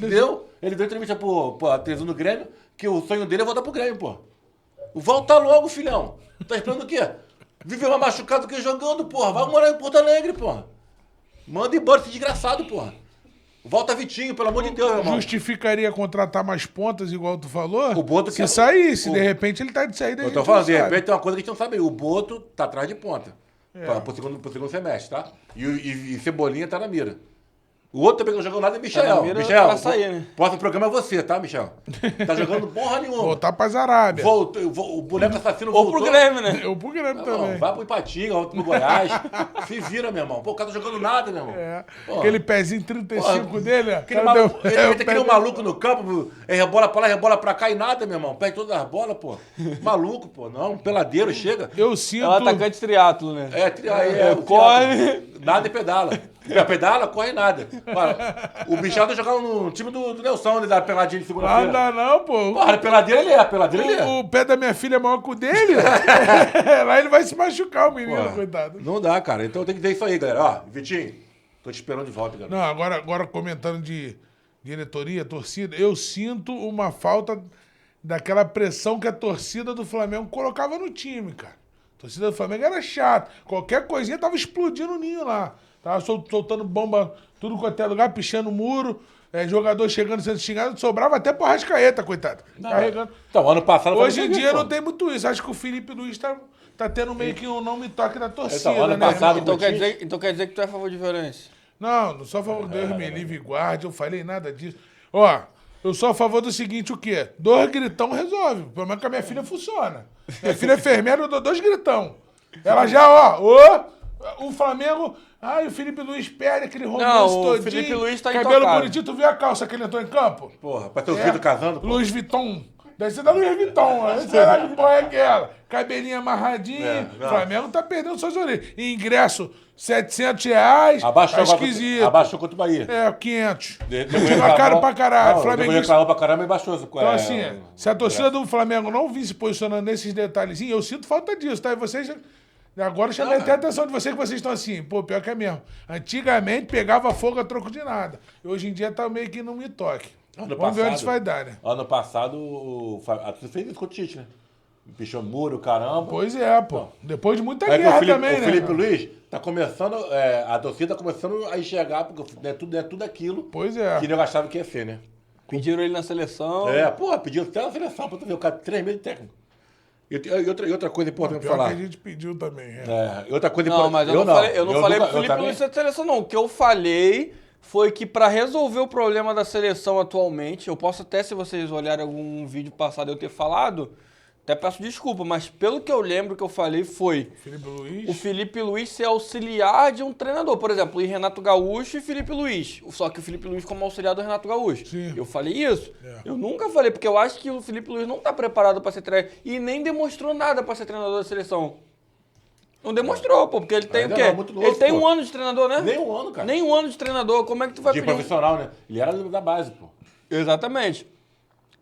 deu entrevista pro Terezinho do Grêmio, que o sonho dele é voltar pro Grêmio, pô. Volta logo, filhão. Tá esperando o quê? Viver mais machucado do que jogando, porra. Vai morar em Porto Alegre, porra. Manda embora esse desgraçado, porra. Volta Vitinho, pelo amor de Deus, meu irmão. Justificaria contratar mais pontas, igual tu falou? O Boto se quer- saísse, de repente ele tá de saída. Eu tô falando, de repente tem uma coisa que a gente não sabe. O Boto tá atrás de ponta. Pro segundo semestre, tá? E Cebolinha tá na mira. O outro também que não jogou nada é Michel. na mira Michel, pra sair, né? próximo programa é você, tá, Michel? Tá jogando porra nenhuma. Voltar pras Arábia. O boneco assassino Ou voltou. pro Grêmio, né? Eu pro Grêmio Não, também. vai pro Ipatinga, vai pro Goiás. Se vira, meu irmão. Pô, o cara tá jogando nada, meu irmão. Pô. Aquele pezinho 35 Pô, dele, ó. Aquele Cara, maluco, deu- ele o mete aquele pé maluco no campo, rebola pra lá, rebola pra cá e nada, meu irmão. Perde todas as bolas, pô. Maluco, pô. Não, peladeiro, chega. Eu sinto. É um atacante triatlo, né? Corre. Nada e pedala. Pedala, corre nada. O Michel tá jogando no time do Nelson, né? Da peladinha de Não segunda-feira. dá não, pô. Porra, peladeira ele é, peladeira ele é. O pé da minha filha é maior que o dele. Lá ele vai se machucar, o menino, Porra, coitado. não dá, cara. Então tem que ver isso aí, galera. Ó, Vitinho, tô te esperando de volta, galera. Não, agora comentando de diretoria, torcida, eu sinto uma falta daquela pressão que a torcida do Flamengo colocava no time, cara. A torcida do Flamengo era chata. Qualquer coisinha tava explodindo o ninho lá. Tava soltando bomba tudo quanto é lugar, pichando o muro. Jogador chegando sendo xingado, sobrava até pro Arrascaeta, coitado. Carregando. Então, ano passado... Hoje em foi dia isso, não pô. tem muito isso. Acho que o Felipe Luiz tá tendo meio que um não me toque da torcida, Então, ano né? passado- irmão? Então quer dizer que tu é a favor de violência. Não sou a favor do Deus me livre e guarde, eu falei nada disso. Ó, eu sou a favor do seguinte, o quê? 2 gritão resolve. Pelo menos que a minha filha funciona. Minha filha é enfermeira, eu dou 2 gritão. Ela já, o Flamengo... Ai, o Felipe Luiz perde aquele romance Não, o todinho. Felipe Luiz tá Cabelo intocado. bonitinho, tu viu a calça que ele entrou em campo? Porra, pra ter o filho casando, pô. Louis Vuitton. Deve ser da Louis Vuitton. Será que porra é aquela? Cabelinho amarradinho. não. O Flamengo tá perdendo suas orelhas. E ingresso, R$700. Abaixou Tá agora esquisito. Abaixou contra o Bahia. 500. Depois Chegou caro pra caralho. Não, depois Flamenguista. reclamou pra caramba e baixou. Então, assim, se a torcida do Flamengo não vir se posicionando nesses detalhezinhos, eu sinto falta disso, tá? E vocês. Agora chamei até a atenção de vocês que vocês estão assim. Pô, pior que é mesmo. Antigamente pegava fogo a troco de nada. E hoje em dia tá meio que não me toque. Vamos ver onde isso vai dar, né? Ano passado, a torcida fez isso com o Tite, né? Pichou muro, caramba. Pois é, pô. Depois de muita Aí que guerra o Felipe, também, o né? Felipe Luiz tá começando, a torcida tá começando a enxergar, porque é tudo aquilo Pois é. que eu achava que ia ser, né? Pediram ele na seleção. Porra, pediu até na seleção pra tu ver o cara 3 meses de técnico. E outra coisa importante pra Pior falar. que a gente pediu também, E outra coisa Não, mas eu não falei pro Felipe também- Luiz ser de seleção, não. O que eu falei foi que pra resolver o problema da seleção atualmente, eu posso até, se vocês olharem algum vídeo passado eu ter falado, até peço desculpa, mas pelo que eu lembro que eu falei foi Felipe Luiz. o Felipe Luiz ser auxiliar de um treinador. Por exemplo, e Renato Gaúcho e Felipe Luiz. Só que o Felipe Luiz como auxiliar do Renato Gaúcho. Sim. Eu falei isso. É. Eu nunca falei, porque eu acho que o Felipe Luiz não tá preparado pra ser treinador. E nem demonstrou nada pra ser treinador da seleção. Não demonstrou, pô, porque ele tem Ainda o quê? não, muito novo, Ele tem pô. 1 ano de treinador, né? Nem 1 ano, cara. Nem 1 ano de treinador. Como é que tu vai De pedir um- profissional, né? Ele era da base, pô. Exatamente.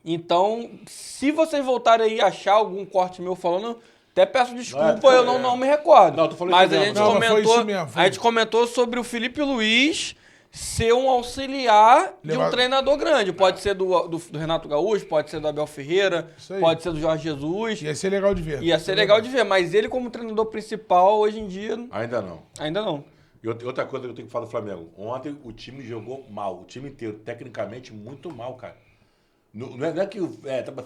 Então, se vocês voltarem aí a achar algum corte meu falando, Até peço desculpa, Não, eu não me recordo. Não, tu falou mas isso a mesmo. gente Não, mas foi comentou, isso mesmo, foi. a gente comentou sobre o Felipe Luiz ser um auxiliar de um Levar- treinador grande. Pode ser do Renato Gaúcho, pode ser do Abel Ferreira, Isso aí. pode ser do Jorge Jesus. Ia ser legal de ver. Ia ser legal de ver, mas ele como treinador principal, hoje em dia, Ainda não. ainda não. E outra coisa que eu tenho que falar do Flamengo. Ontem o time jogou mal. O time inteiro, tecnicamente, muito mal, cara. Não é que tava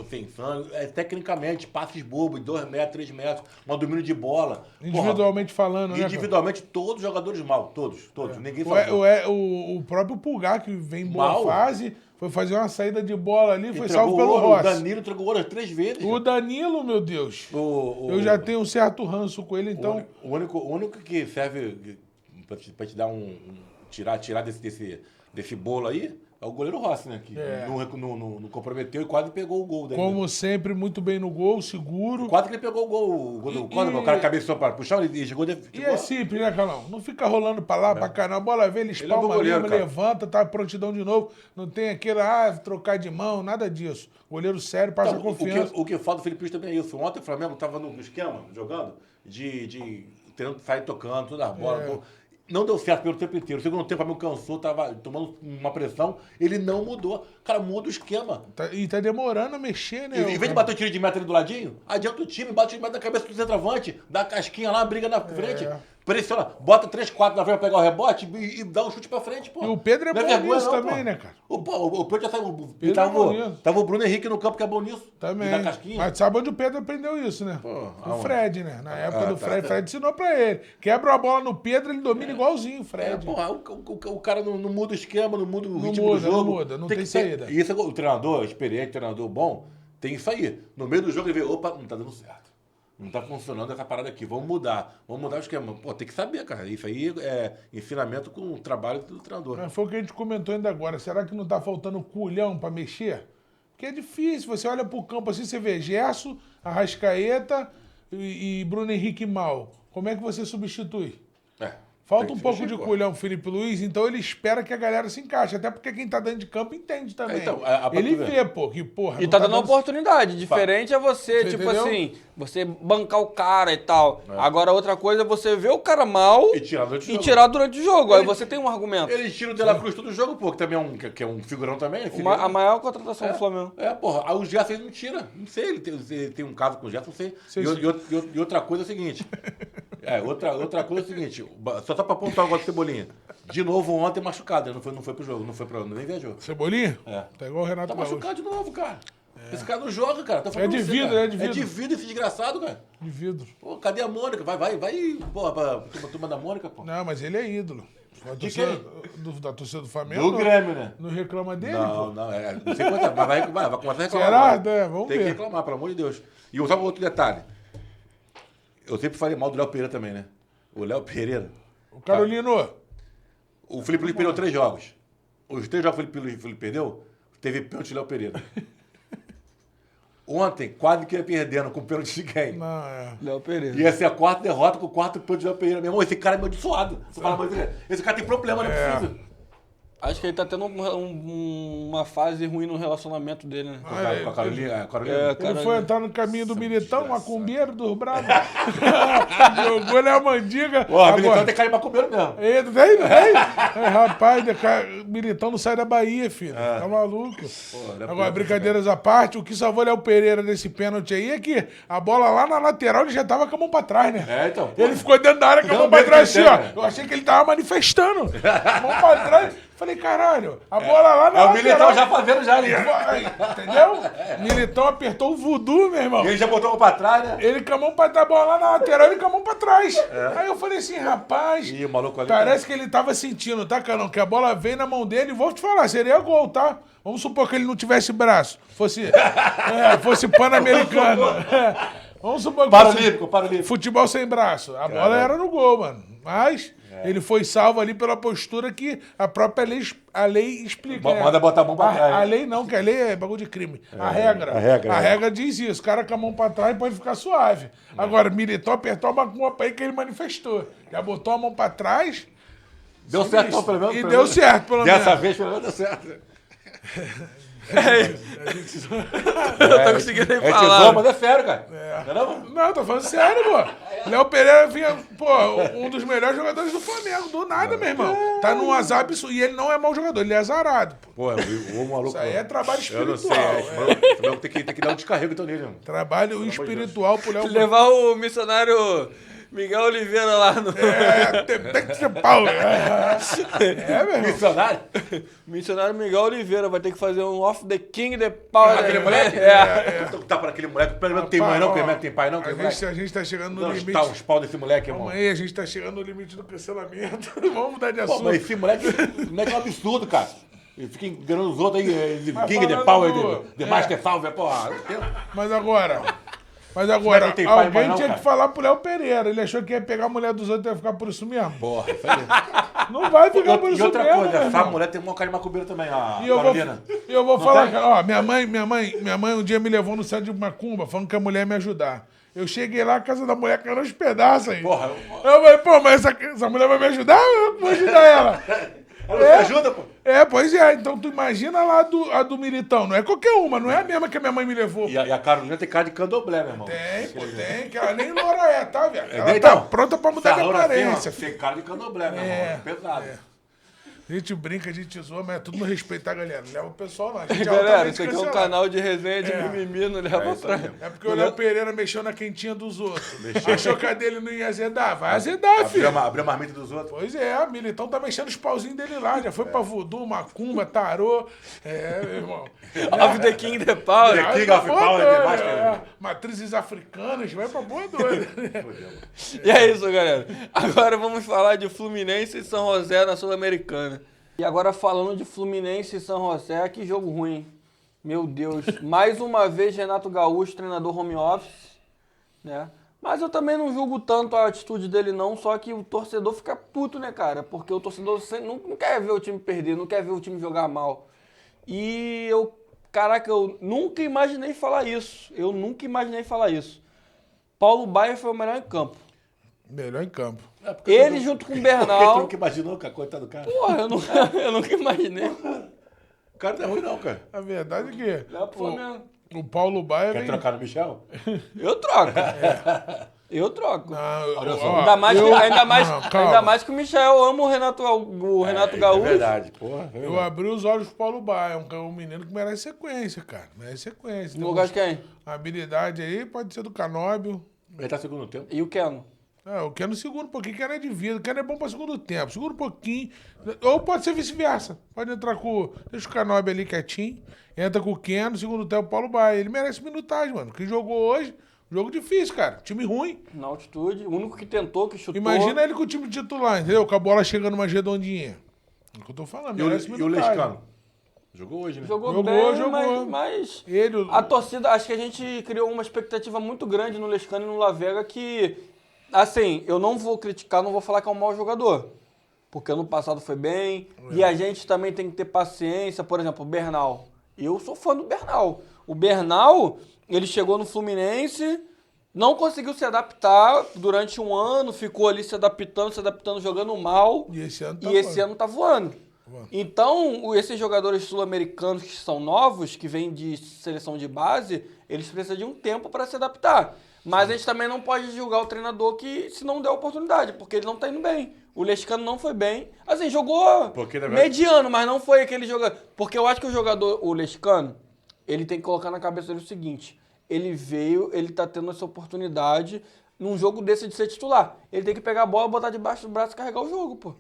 sem sangue. É tecnicamente, passes bobos, 2 metros, 3 metros, um domínio de bola. Individualmente falando, né? Individualmente, todos os jogadores mal. Todos. Ninguém O próprio Pulgar, que vem em boa Mal. fase, foi fazer uma saída de bola ali, foi Entregou salvo pelo ouro, Rossi. O Danilo entregou ouro 3 vezes. O Danilo, meu Deus. O- Eu já tenho um certo ranço com ele, então. O único que serve pra te dar tirar desse bolo aí é o goleiro Rossi, né? Que não comprometeu e quase pegou o gol daí. Como sempre, muito bem no gol, seguro. Quase que ele pegou o gol. Quando o cara cabeçou para puxar, ele chegou de E é simples, né, Carlão? Não fica rolando pra lá, pra cá, não. A bola vem, ele é bom espalma goleiro, mesmo, cara. levanta, tá prontidão de novo. Não tem aquele, trocar de mão, nada disso. Goleiro sério, passa Então, confiança. o que falta do Felipe Luiz também é isso. Ontem o Flamengo estava no esquema, jogando, de tentando sair tocando, todas as bolas. Não deu certo pelo tempo inteiro. O segundo tempo, o Flamengo cansou, tava tomando uma pressão. Ele não mudou. Cara, muda o esquema. E tá demorando a mexer, né? Em vez de bater o tiro de meta ali do ladinho, adianta o time, bate o time na cabeça do centroavante, dá a casquinha lá, briga na frente, pressiona, bota 3, 4 na frente pra pegar o rebote e dá um chute pra frente, pô. E o Pedro é Não bom vergonha, nisso não, também, pô. né, cara? O Pedro já saiu. Pedro é bom nisso. Tava o Bruno Henrique no campo que é bom nisso. Também. E dá casquinha. Mas sabe onde o Pedro aprendeu isso, né? Pô, o aonde? Fred, né? Na época do tá. Fred, o Fred ensinou pra ele. Quebra a bola no Pedro, ele domina igualzinho o Fred. Porra, o cara não muda o esquema, não muda o ritmo muda, do jogo. não muda, não tem saída. E isso, o treinador experiente, treinador bom, tem isso aí. No meio do jogo ele vê, opa, não tá dando certo. Não tá funcionando essa parada aqui, vamos mudar o esquema. Pô, tem que saber, cara. Isso aí é ensinamento com o trabalho do treinador. Mas foi o que a gente comentou ainda agora. Será que não tá faltando culhão pra mexer? Porque é difícil. Você olha pro campo assim, você vê Gerson, Arrascaeta e Bruno Henrique mal. Como é que você substitui? Falta um pouco de culhão Felipe Luiz, então ele espera que a galera se encaixe. Até porque quem tá dentro de campo entende também. Então, ele vê, pô, que porra. E não tá dando oportunidade. Diferente é você, Você tipo entendeu? assim, você bancar o cara e tal. Agora, outra coisa é você ver o cara mal E tirar durante o jogo. tirar durante o jogo. Aí você tem um argumento. Eles tiram o De La Cruz todo jogo, pô, que também é um figurão também. A maior contratação do Flamengo. Porra. Aí o Gerson ele não tira. Não sei, ele tem um caso com o Gerson, não sei. E outra coisa é o seguinte. Outra coisa é o seguinte. Só pra apontar o negócio de Cebolinha. De novo ontem machucado. Ele não foi pro jogo, nem viajou. Cebolinha? É. Tá igual o Renato Tá Gaúcho. machucado de novo, cara. Esse cara não joga, cara. Tá falando É de pra você, vidro, cara. é de vidro. É de vidro esse desgraçado, cara. De vidro. Pô, cadê a Mônica? Vai, porra, pra turma da Mônica, pô. Não, mas ele é ídolo. A De torcida, da torcida do Flamengo. Do Grêmio, né? Não reclama dele, Não, pô. não sei quanto é, mas vai começar a reclamar. Será? agora. É, vamos Tem ver. que reclamar, pelo amor de Deus. E sabe outro detalhe? Eu sempre falei mal do Léo Pereira também, né? O Léo Pereira. O Carolino. O Felipe Luiz perdeu 3 jogos. Os 3 jogos que o Felipe perdeu, teve pênalti de Léo Pereira. Ontem, quase que ia perdendo com pênalti de quem? Não, é. Léo Pereira. Ia ser a 4ª derrota com o 4º pênalti de Léo Pereira. Meu irmão, esse cara é amaldiçoado. Você fala, mas esse cara tem problema, não é possível. Acho que ele tá tendo uma fase ruim no relacionamento dele, né? Com a Carolina. Ele foi entrar no caminho do Militão, macumbeiro dos bravos. Jogou na mandiga. Porra, Militão tem cara de macumbeiro mesmo. Vem. Rapaz, Militão não sai da Bahia, filho. Tá maluco. Agora, brincadeiras à parte, o que salvou Léo Pereira nesse pênalti aí é que a bola lá na lateral ele já tava com a mão pra trás, né? Então. Ele ficou dentro da área com a mão pra trás assim, ó. Eu achei que ele tava manifestando. Mão pra trás. Falei, caralho, a bola lá na lateral. O Militão já fazendo já ali. Entendeu? Militão apertou o voodoo, meu irmão. E ele já botou a mão pra trás, né? Ele com a mão pra trás, a bola lá na lateral, ele com a mão pra trás. Aí eu falei assim, rapaz, Ih, o maluco ali parece que ele tava sentindo, tá, Carão? Que a bola veio na mão dele, vou te falar, seria gol, tá? Vamos supor que ele não tivesse braço, fosse pan-americano. Vamos supor que Paralímpico. futebol sem braço. A bola era no gol, mano. Mas ele foi salvo ali pela postura que a própria lei explica. Manda botar a mão pra trás. A lei não, que a lei é bagulho de crime. A regra diz isso. O cara com a mão pra trás pode ficar suave. Agora, Militão apertou uma culpa aí que ele manifestou. Já botou a mão pra trás. Deu certo, então, pelo menos. E deu certo, pelo menos. Dessa vez, pelo menos, deu certo. Eu não tô conseguindo nem É falar. tesão, mas é sério, cara. Não? Não, tô falando sério, pô. Léo Pereira vinha, pô, um dos melhores jogadores do Flamengo. Do nada, meu irmão. Tá num azar absurdo. E ele não é mau jogador, ele é azarado, pô. Pô, o maluco. Isso aí é trabalho Eu não sei, espiritual. esse maluco tem que dar um descarrego então nele, mano. Trabalho espiritual pro Léo Pereira. Levar o missionário Miguel Oliveira lá no... Tem que ser pau. É, meu irmão. Missionário? Missionário Miguel Oliveira vai ter que fazer um Off the King, the Power. Aquele moleque? Tá para aquele moleque. Pelo menos não tem mãe, não. Pelo menos tem pai, não. A gente tá chegando no Não, limite. tá uns pau desse moleque, irmão. Calma aí, a gente tá chegando no limite do cancelamento. Vamos mudar de Pô, assunto. mas esse moleque é um absurdo, cara. Ele fica enganando os outros aí, Mas King, The falando Power, do- The Master Salve, porra. Mas agora, não tem pai, alguém mãe, não, tinha cara? que falar pro Léo Pereira. Ele achou que ia pegar a mulher dos outros e ia ficar por isso mesmo. Porra, isso aí. Não vai ficar por E isso outra mesmo, coisa, meu essa irmão. mulher tem uma cara de macumbeira também, a E eu vou, Carolina. eu vou falar, tem? cara, ó, minha mãe um dia me levou no centro de Macumba, falando que a mulher ia me ajudar. Eu cheguei lá, a casa da mulher caiu nos pedaços aí. Porra, Eu falei, pô, mas essa mulher vai me ajudar? Eu vou ajudar ela. ela te ajuda, pô. Pois é. Então tu imagina lá a do Militão. Não é qualquer uma, não é a mesma que a minha mãe me levou. E a Carolina tem cara de candomblé, meu irmão. Tem, que ela nem loura é, tá, velho? Ela nem tá então. pronta pra mudar de aparência. Tem cara de candomblé, meu irmão. Pesado. A gente brinca, a gente zoa, mas é tudo no respeito, tá, galera? Não leva o pessoal, não. A gente é Galera, altamente isso aqui é um cancelado. canal de resenha de mimimi, não leva isso pra... aí. É porque o Léo Pereira mexeu na quentinha dos outros. Achou que a dele não ia azedar. Vai azedar, filho. Abriu a marmita dos outros. Pois é, o Militão tá mexendo os pauzinhos dele lá. Já foi pra voodoo, macumba, tarô. Meu irmão. Off the King, the Power. The King Vai of pra boa Power, doida, The Master. Matrizes africanas, vai pra boa doida. E é isso, galera. Agora vamos falar de Fluminense e São José na Sul-Americana. E agora falando de Fluminense e São José, que jogo ruim, hein? Meu Deus. Mais uma vez, Renato Gaúcho, treinador home office, né? Mas eu também não julgo tanto a atitude dele não, só que o torcedor fica puto, né, cara? Porque o torcedor não quer ver o time perder, não quer ver o time jogar mal. E caraca, eu nunca imaginei falar isso. Paulo Baier foi o melhor em campo. Melhor em campo. Ele junto com o Tu Bernal. nunca imaginou, cara? Coitado do cara. Porra, eu nunca imaginei. O cara não é ruim, não, cara. A verdade é que Leva pro Flamengo. o Paulo Baia Quer vem... trocar no Michel? Eu troco. Eu troco. Olha só. Ainda mais calma. que o Michel ama o Renato Gaúcho. É verdade, porra. Eu abri os olhos pro Paulo Baia, um menino que merece sequência, cara. Merece sequência. No lugar de quem? A habilidade aí pode ser do Canóbio. Ele tá segundo tempo. E o Keno? Eu quero no segundo um pouquinho, quero é de vida, quero é bom pra segundo tempo. Segura um pouquinho. Ou pode ser vice-versa. Pode entrar com. Deixa o Canóbio ali quietinho. Entra com o Keno, segundo tempo, Paulo Baia. Ele merece minutagem, mano. Quem jogou hoje, jogo difícil, cara. Time ruim. Na altitude. O único que tentou, que chutou. Imagina ele com o time titular, entendeu? Com a bola chegando mais redondinha. É o que eu tô falando, merece E o minutagem. Lescano? Jogou hoje, né? Jogou Jogou, bem, jogou. mas Ele, a torcida, acho que a gente criou uma expectativa muito grande no Lescano e no Lavega que, assim, eu não vou criticar, não vou falar que é um mau jogador, porque ano passado foi bem, e a gente também tem que ter paciência. Por exemplo, o Bernal. Eu sou fã do Bernal. O Bernal, ele chegou no Fluminense, não conseguiu se adaptar durante um ano, ficou ali se adaptando, jogando mal, E esse ano tá e esse voando. ano tá voando. Então, esses jogadores sul-americanos que são novos, que vêm de seleção de base, eles precisam de um tempo para se adaptar. Mas a gente também não pode julgar o treinador que se não der oportunidade, porque ele não tá indo bem. O Lescano não foi bem. Assim, jogou Porque, na verdade- mediano, mas não foi aquele jogador. Porque eu acho que o Lescano, ele tem que colocar na cabeça dele o seguinte: ele tá tendo essa oportunidade num jogo desse de ser titular. Ele tem que pegar a bola, botar debaixo do braço e carregar o jogo, pô.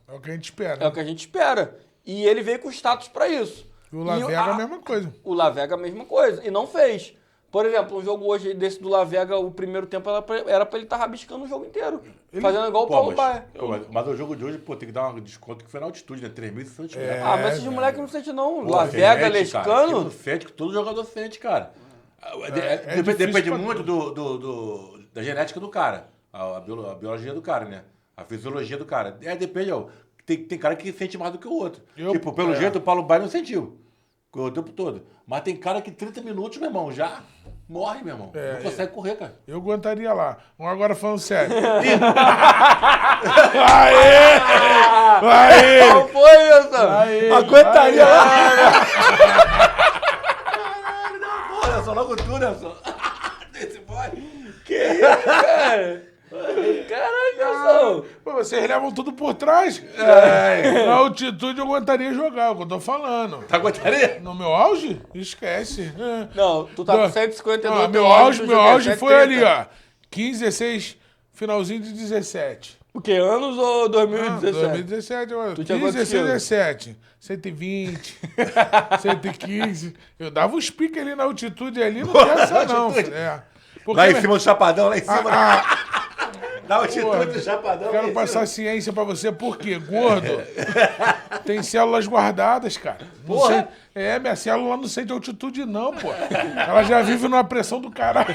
É o que a gente espera. É o que a gente espera. E ele veio com status pra isso. E o Lavega a mesma coisa. O Lavega a mesma coisa. E não fez. Por exemplo, um jogo hoje desse do Lavega, o primeiro tempo era pra ele estar rabiscando o jogo inteiro. Fazendo igual o Paulo Baia. Mas o jogo de hoje, pô, tem que dar um desconto que foi na altitude, né? 3.600 metros. Ah, mas esses moleques não sentem não. Pô, Lavega, sente, cara. Lescano. Não sente, que todo jogador sente, cara. difícil Depende pra muito da genética do cara. A biologia do cara, né? A fisiologia do cara. Depende, ó. Tem cara que sente mais do que o outro. Tipo, pelo jeito, o Paulo Baia não sentiu o tempo todo. Mas tem cara que 30 minutos, meu irmão, já morre, meu irmão. Não consegue correr, cara. Eu aguentaria lá. Vamos agora falando sério. Qual foi, Wilson? Aguentaria lá. Nelson, logo tu, Nelson. Esse boy. Que isso, cara? Caralho, Nelson. Pô, vocês levam tudo por trás. Na altitude eu aguentaria jogar, é o que eu tô falando. Tá aguentaria? No meu auge? Esquece. Não, tu tá com 152. Meu auge foi ali, ó. 15, 16, finalzinho de 17. O que, anos ou 2017? 2017, eu Tu tinha 15, quantos 16, quilos? 17. 120, 115. Eu dava uns piques ali na altitude ali, não tem essa não. altitude. Porque, Lá em cima do Chapadão, lá em cima. ah, Na altitude do Chapadão. quero passar ciência pra você, porque gordo tem células guardadas, cara. Não Porra. sei, minha célula não sente altitude não, pô. Ela já vive numa pressão do caralho.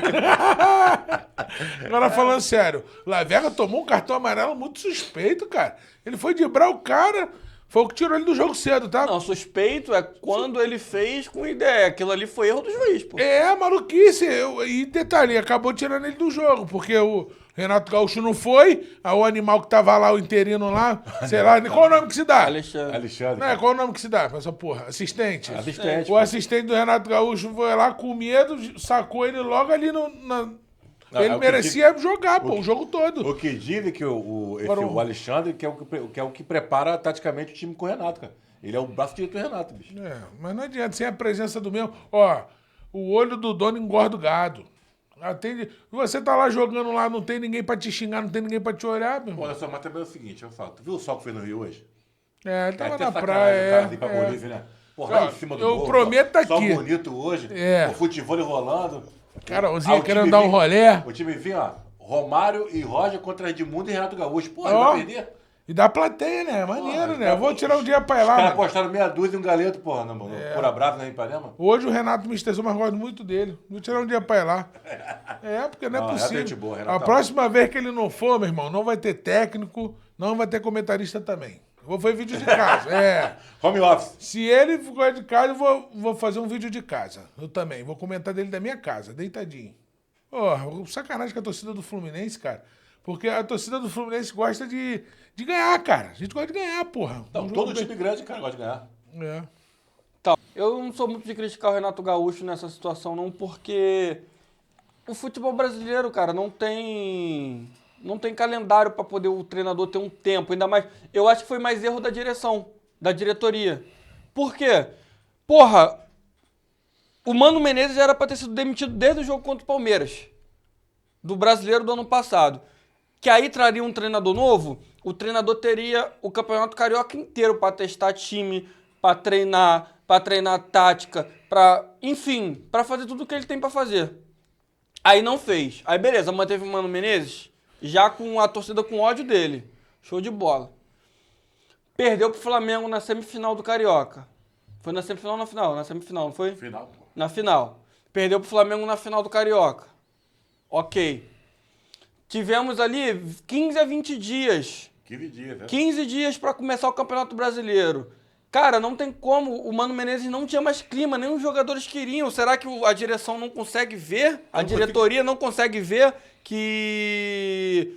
Agora falando sério, Lavega tomou um cartão amarelo muito suspeito, cara. Ele foi driblar o cara, foi o que tirou ele do jogo cedo, tá? Não, suspeito é quando ele fez com ideia. Aquilo ali foi erro do juiz, pô. Maluquice. E detalhe, acabou tirando ele do jogo, porque o Renato Gaúcho não foi, aí o animal que tava lá, o interino lá, sei lá, qual o nome que se dá? Alexandre. Não, qual o nome que se dá pra essa porra? Assistente. Assistente, O pô. assistente do Renato Gaúcho foi lá com medo, sacou ele logo ali ele merecia jogar, pô, o jogo todo. O que dizem que o Alexandre que é o que prepara taticamente o time com o Renato, cara. Ele é o braço direito do Renato, bicho. Mas não adianta, sem a presença do mesmo. Ó, o olho do dono engorda o gado. Você tá lá jogando lá, não tem ninguém pra te xingar, não tem ninguém pra te olhar, meu irmão. Olha só, mas também é o seguinte, eu falo, tu viu o sol que foi no Rio hoje? Ele tava Até na sacanagem praia, o cara vir pra Bolívia, né? Porra, lá em cima do eu morro, prometo tá sol aqui. bonito hoje, o futebol rolando. Carolzinha o querendo time dar um vinha- rolé. O time vinha, ó, Romário e Roger contra Edmundo e Renato Gaúcho. Porra, Ó. vai perder. E dá plateia, né? Maneiro, Porra, né? Eu vou tirar um dia pra ir Os lá, caras mano. apostaram meia dúzia e um galeto, porra, no Pura Brava, né, em Ipanema. Hoje o Renato me estressou, mas gosto muito dele. Vou tirar um dia pra ir lá. Porque não é Não, Renato é possível. gente boa, Renato A próxima vez que ele não for, meu irmão, não vai ter técnico, não vai ter comentarista também. Vou fazer vídeo de casa. Home office. Se ele for de casa, eu vou fazer um vídeo de casa. Eu também. Vou comentar dele da minha casa, deitadinho. Porra, sacanagem com a torcida do Fluminense, cara. Porque a torcida do Fluminense gosta de ganhar, cara. A gente gosta de ganhar, porra. Não, todo time grande, cara, gosta de ganhar. Tá. Eu não sou muito de criticar o Renato Gaúcho nessa situação, não, porque o futebol brasileiro, cara, não tem calendário pra poder o treinador ter um tempo. Ainda mais, eu acho que foi mais erro da direção, da diretoria. Por quê? Porra, o Mano Menezes já era pra ter sido demitido desde o jogo contra o Palmeiras, do Brasileiro do ano passado. Que aí traria um treinador novo, o treinador teria o Campeonato Carioca inteiro pra testar time, pra treinar tática, enfim, pra fazer tudo o que ele tem pra fazer. Aí não fez. Aí beleza, manteve o Mano Menezes, já com a torcida com ódio dele. Show de bola. Perdeu pro Flamengo na semifinal do Carioca. Foi na semifinal ou na final? Na semifinal, não foi? Final, pô. Na final. Perdeu pro Flamengo na final do Carioca. Ok. Tivemos ali 15 a 20 dias. 15 dias, né? 15 dias para começar o Campeonato Brasileiro. Cara, não tem como. O Mano Menezes não tinha mais clima, nem os jogadores queriam. Será que a direção não consegue ver? A diretoria não consegue ver que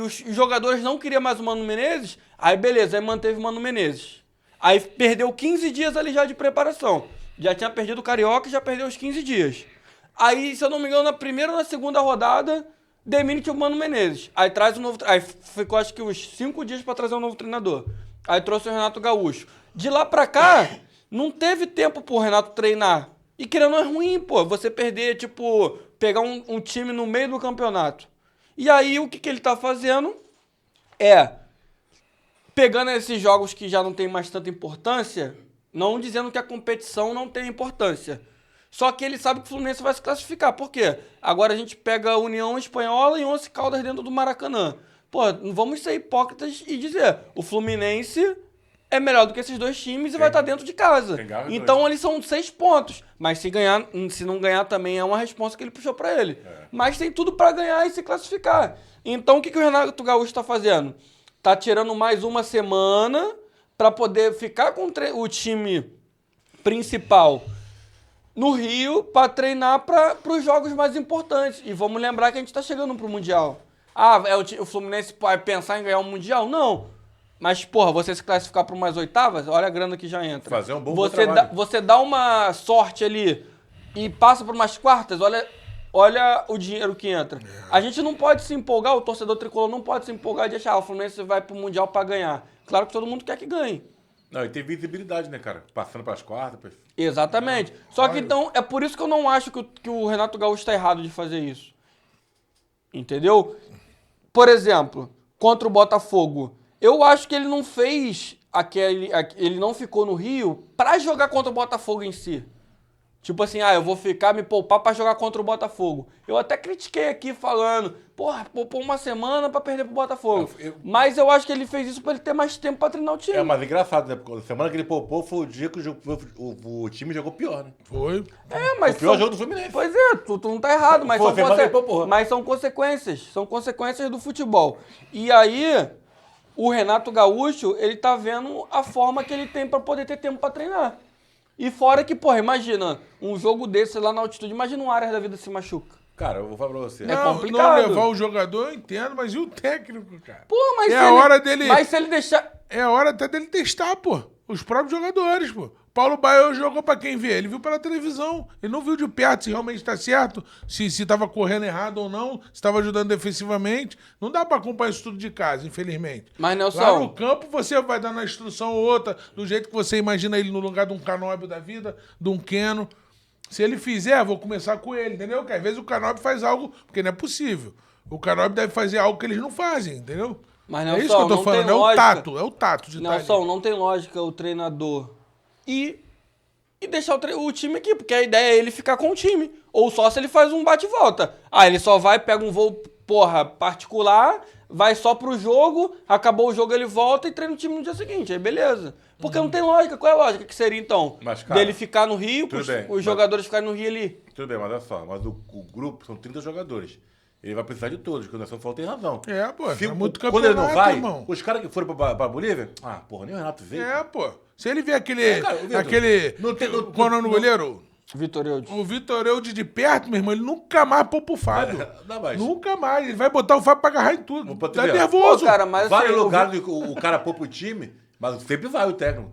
os jogadores não queriam mais o Mano Menezes? Aí beleza, aí manteve o Mano Menezes. Aí perdeu 15 dias ali já de preparação. Já tinha perdido o Carioca e já perdeu os 15 dias. Aí, se eu não me engano, na primeira ou na segunda rodada, demite o Mano Menezes. Aí traz um novo... Aí ficou acho que uns 5 dias para trazer um novo treinador. Aí trouxe o Renato Gaúcho. De lá pra cá, não teve tempo pro Renato treinar. E querendo é ruim, pô. Você perder, tipo, pegar um time no meio do campeonato. E aí, o que ele tá fazendo é pegando esses jogos que já não tem mais tanta importância, não dizendo que a competição não tem importância. Só que ele sabe que o Fluminense vai se classificar. Por quê? Agora a gente pega a União Espanhola e 11 Caldas dentro do Maracanã. Pô, não vamos ser hipócritas e dizer, o Fluminense é melhor do que esses dois times e vai estar dentro de casa. Então eles são 6 pontos. Mas se não ganhar também é uma responsa que ele puxou pra ele. Mas tem tudo pra ganhar e se classificar. Então o que o Renato Gaúcho está fazendo? Tá tirando mais uma semana pra poder ficar com o time principal no Rio para treinar para os jogos mais importantes. E vamos lembrar que a gente está chegando pro Mundial. Ah, o Fluminense pode pensar em ganhar um Mundial? Não. Mas, porra, você se classificar para umas oitavas, olha a grana que já entra. Fazer um bom trabalho. Você dá uma sorte ali e passa por umas quartas, olha o dinheiro que entra. A gente não pode se empolgar, o torcedor tricolor não pode se empolgar de achar o Fluminense vai pro Mundial pra ganhar. Claro que todo mundo quer que ganhe. Não, e tem visibilidade, né, cara? Passando pras quartas. Exatamente. Só que então, é por isso que eu não acho que o Renato Gaúcho tá errado de fazer isso. Entendeu? Por exemplo, contra o Botafogo, eu acho que ele não fez ele não ficou no Rio pra jogar contra o Botafogo em si. Tipo assim, eu vou ficar, me poupar pra jogar contra o Botafogo. Eu até critiquei aqui falando, porra, poupou uma semana pra perder pro Botafogo. Mas eu acho que ele fez isso pra ele ter mais tempo pra treinar o time. Mas engraçado, né? Porque a semana que ele poupou foi o dia que o time jogou pior, né? Foi. Mas o pior jogo do Fluminense. Pois é, tu não tá errado, mas, Pô, mas são consequências. São consequências do futebol. E aí, o Renato Gaúcho, ele tá vendo a forma que ele tem pra poder ter tempo pra treinar. E fora que, porra, imagina, um jogo desse lá na altitude, imagina um Arias da vida se machuca. Cara, eu vou falar pra você. Complicado. Não levar o jogador, eu entendo, mas e o técnico, cara? Pô, mas hora dele... Mas se ele deixar... É a hora até dele testar, pô. Os próprios jogadores, pô. Paulo Baier jogou pra quem vê? Ele viu pela televisão. Ele não viu de perto se realmente tá certo, se tava correndo errado ou não, se tava ajudando defensivamente. Não dá pra acompanhar isso tudo de casa, infelizmente. Mas, Nelson... Lá no campo, você vai dando a instrução ou outra, do jeito que você imagina ele no lugar de um Canóbio da vida, de um Keno. Se ele fizer, vou começar com ele, entendeu? Porque às vezes o Canóbio faz algo, porque não é possível. O Canóbio deve fazer algo que eles não fazem, entendeu? Mas, Nelson, é isso que eu tô falando, é o tato de Nelson, não tem lógica o treinador ir e deixar o time aqui, porque a ideia é ele ficar com o time. Ou só se ele faz um bate e volta. Ele só vai, pega um voo, particular, vai só pro jogo, acabou o jogo, ele volta e treina o time no dia seguinte. Aí beleza. Porque não tem lógica. Qual é a lógica que seria, então? Mas, cara, dele ficar no Rio, os jogadores ficarem no Rio ali. Tudo bem, mas olha só, mas o grupo são 30 jogadores. Ele vai precisar de todos, porque o Nelson falou tem razão. Pô, é muito quando ele não vai, irmão. os caras que foram pra Bolívia, porra, nem o Renato veio. Pô. Se ele ver aquele... Qual é o nome do goleiro? Vitor Eudes. O Vitor Eudes de perto, meu irmão, ele nunca mais poupa o Fábio. Não, mas... Nunca mais. Ele vai botar o Fábio pra agarrar em tudo. Tá nervoso. Pô, cara, mas vários lugares o cara poupa o time, mas sempre vai o técnico.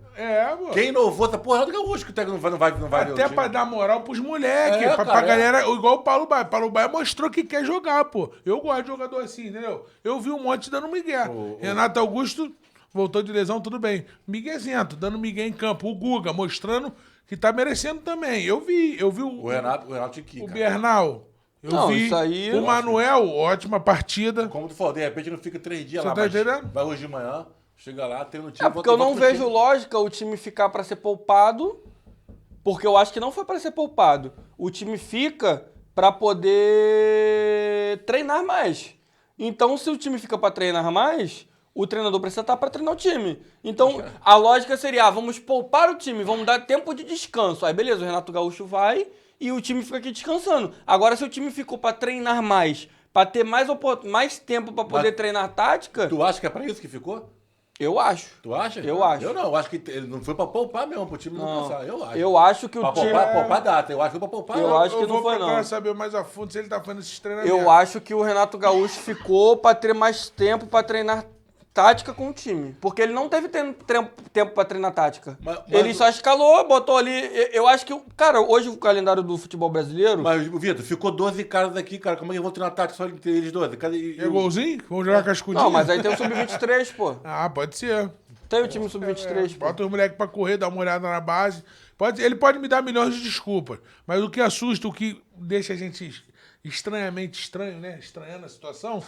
Pô. Quem inovou essa porra, eu acho que o técnico não vai até pra dar moral pros moleques, pra galera, igual o Paulo Baier. Paulo Baier mostrou que quer jogar, pô. Eu gosto de jogador assim, entendeu? Eu vi um monte dando migué. Renato Augusto voltou de lesão, tudo bem. Miguezento, dando migué em campo. O Guga mostrando que tá merecendo também. Eu vi o Renato Kika. O Bernal. Eu vi. Isso aí, o Manuel, ótima partida. Como tu falou, de repente não fica 3 dias Você lá, tá entendendo? Vai hoje de manhã, chega lá, tem no time. Porque eu não vejo lógica o time ficar pra ser poupado, porque eu acho que não foi pra ser poupado. O time fica pra poder treinar mais. Então, se o time fica pra treinar mais, o treinador precisa estar pra treinar o time. Então, a lógica seria, vamos poupar o time, vamos dar tempo de descanso. Aí, beleza, o Renato Gaúcho vai e o time fica aqui descansando. Agora, se o time ficou pra treinar mais, pra ter mais tempo pra poder treinar tática... Tu acha que é pra isso que ficou? Eu acho. Tu acha? Eu acho. Eu não, eu acho que ele não foi pra poupar mesmo, pro time não pensar. Eu acho. Eu acho que o time... Poupar data, eu acho que foi pra poupar. Eu acho que não foi, não. Eu vou saber mais a fundo se ele tá fazendo esses treinamentos. Eu acho que o Renato Gaúcho ficou pra ter mais tempo pra treinar tática com o time. Porque ele não teve tempo pra treinar tática. Ele só escalou, botou ali... Eu acho que... Cara, hoje o calendário do futebol brasileiro... Mas, Vitor, ficou 12 caras aqui, cara. Como é que eu vou treinar tática só entre eles 12? É golzinho? Vamos jogar cascudinho? Não, mas aí tem o Sub-23, pô. Pode ser. Tem o time Sub-23, pô. Bota os moleques pra correr, dá uma olhada na base. Ele pode me dar milhões de desculpas, mas o que assusta, o que deixa a gente estranhamente estranho, né? Estranhando a situação,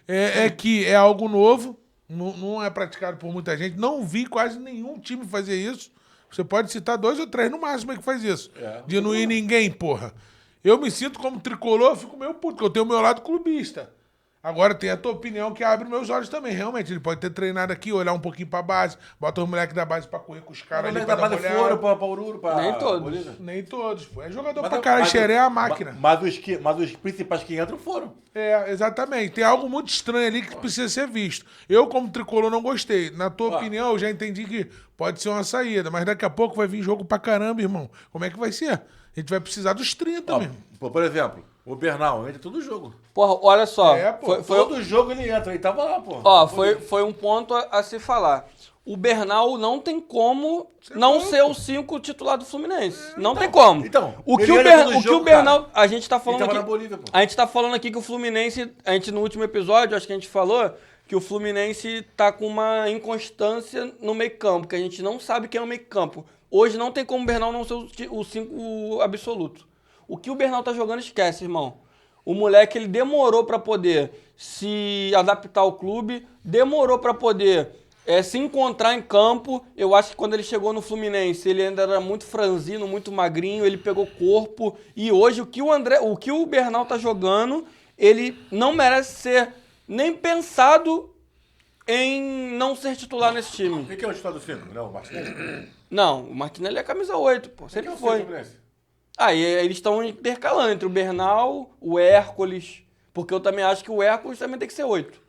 é que é algo novo, não é praticado por muita gente. Não vi quase nenhum time fazer isso. Você pode citar 2 ou 3 no máximo que faz isso. De não ir ninguém, porra. Eu me sinto como tricolor, eu fico meio puto, porque eu tenho o meu lado clubista. Agora tem a tua opinião que abre meus olhos também. Realmente, ele pode ter treinado aqui, olhar um pouquinho pra base, bota os moleques da base pra correr com os caras ali pra dar uma olhada. Foram pra Ururu, pra... Nem todos. Bolívia. Nem todos, pô. É jogador pra caralho, xeré é a máquina. Mas os principais que entram foram. Exatamente. Tem algo muito estranho ali que precisa ser visto. Eu, como tricolor, não gostei. Na tua opinião, eu já entendi que pode ser uma saída, mas daqui a pouco vai vir jogo pra caramba, irmão. Como é que vai ser? A gente vai precisar dos 30 mesmo. Por exemplo, o Bernal entra todo jogo. Porra, olha só. Todo jogo ele entra, ele tava lá, pô. Foi um ponto a se falar. o Bernal não tem como não ser o 5 titular do Fluminense. Não tem como. Então, o que ele o, era todo o, que jogo, o Bernal... cara. A gente tá falando Ele tava aqui... na Bolívia, pô. A gente tá falando aqui que o Fluminense... A gente, no último episódio, acho que a gente falou que o Fluminense tá com uma inconstância no meio-campo, que a gente não sabe quem é o meio-campo. Hoje não tem como o Bernal não ser o 5 absoluto. O que o Bernal tá jogando, esquece, irmão. O moleque, ele demorou pra poder se adaptar ao clube, demorou pra poder se encontrar em campo. Eu acho que quando ele chegou no Fluminense, ele ainda era muito franzino, muito magrinho, ele pegou corpo. E hoje, o que o Bernal tá jogando, ele não merece ser nem pensado em não ser titular nesse time. Quem que é o titular do 5? Não, o Martinelli? Não, o Martinelli é camisa 8, pô. Sempre Quem é o foi. cinco do Fluminense? Aí eles estão intercalando entre o Bernal, o Hércules, porque eu também acho que o Hércules também tem que ser 8.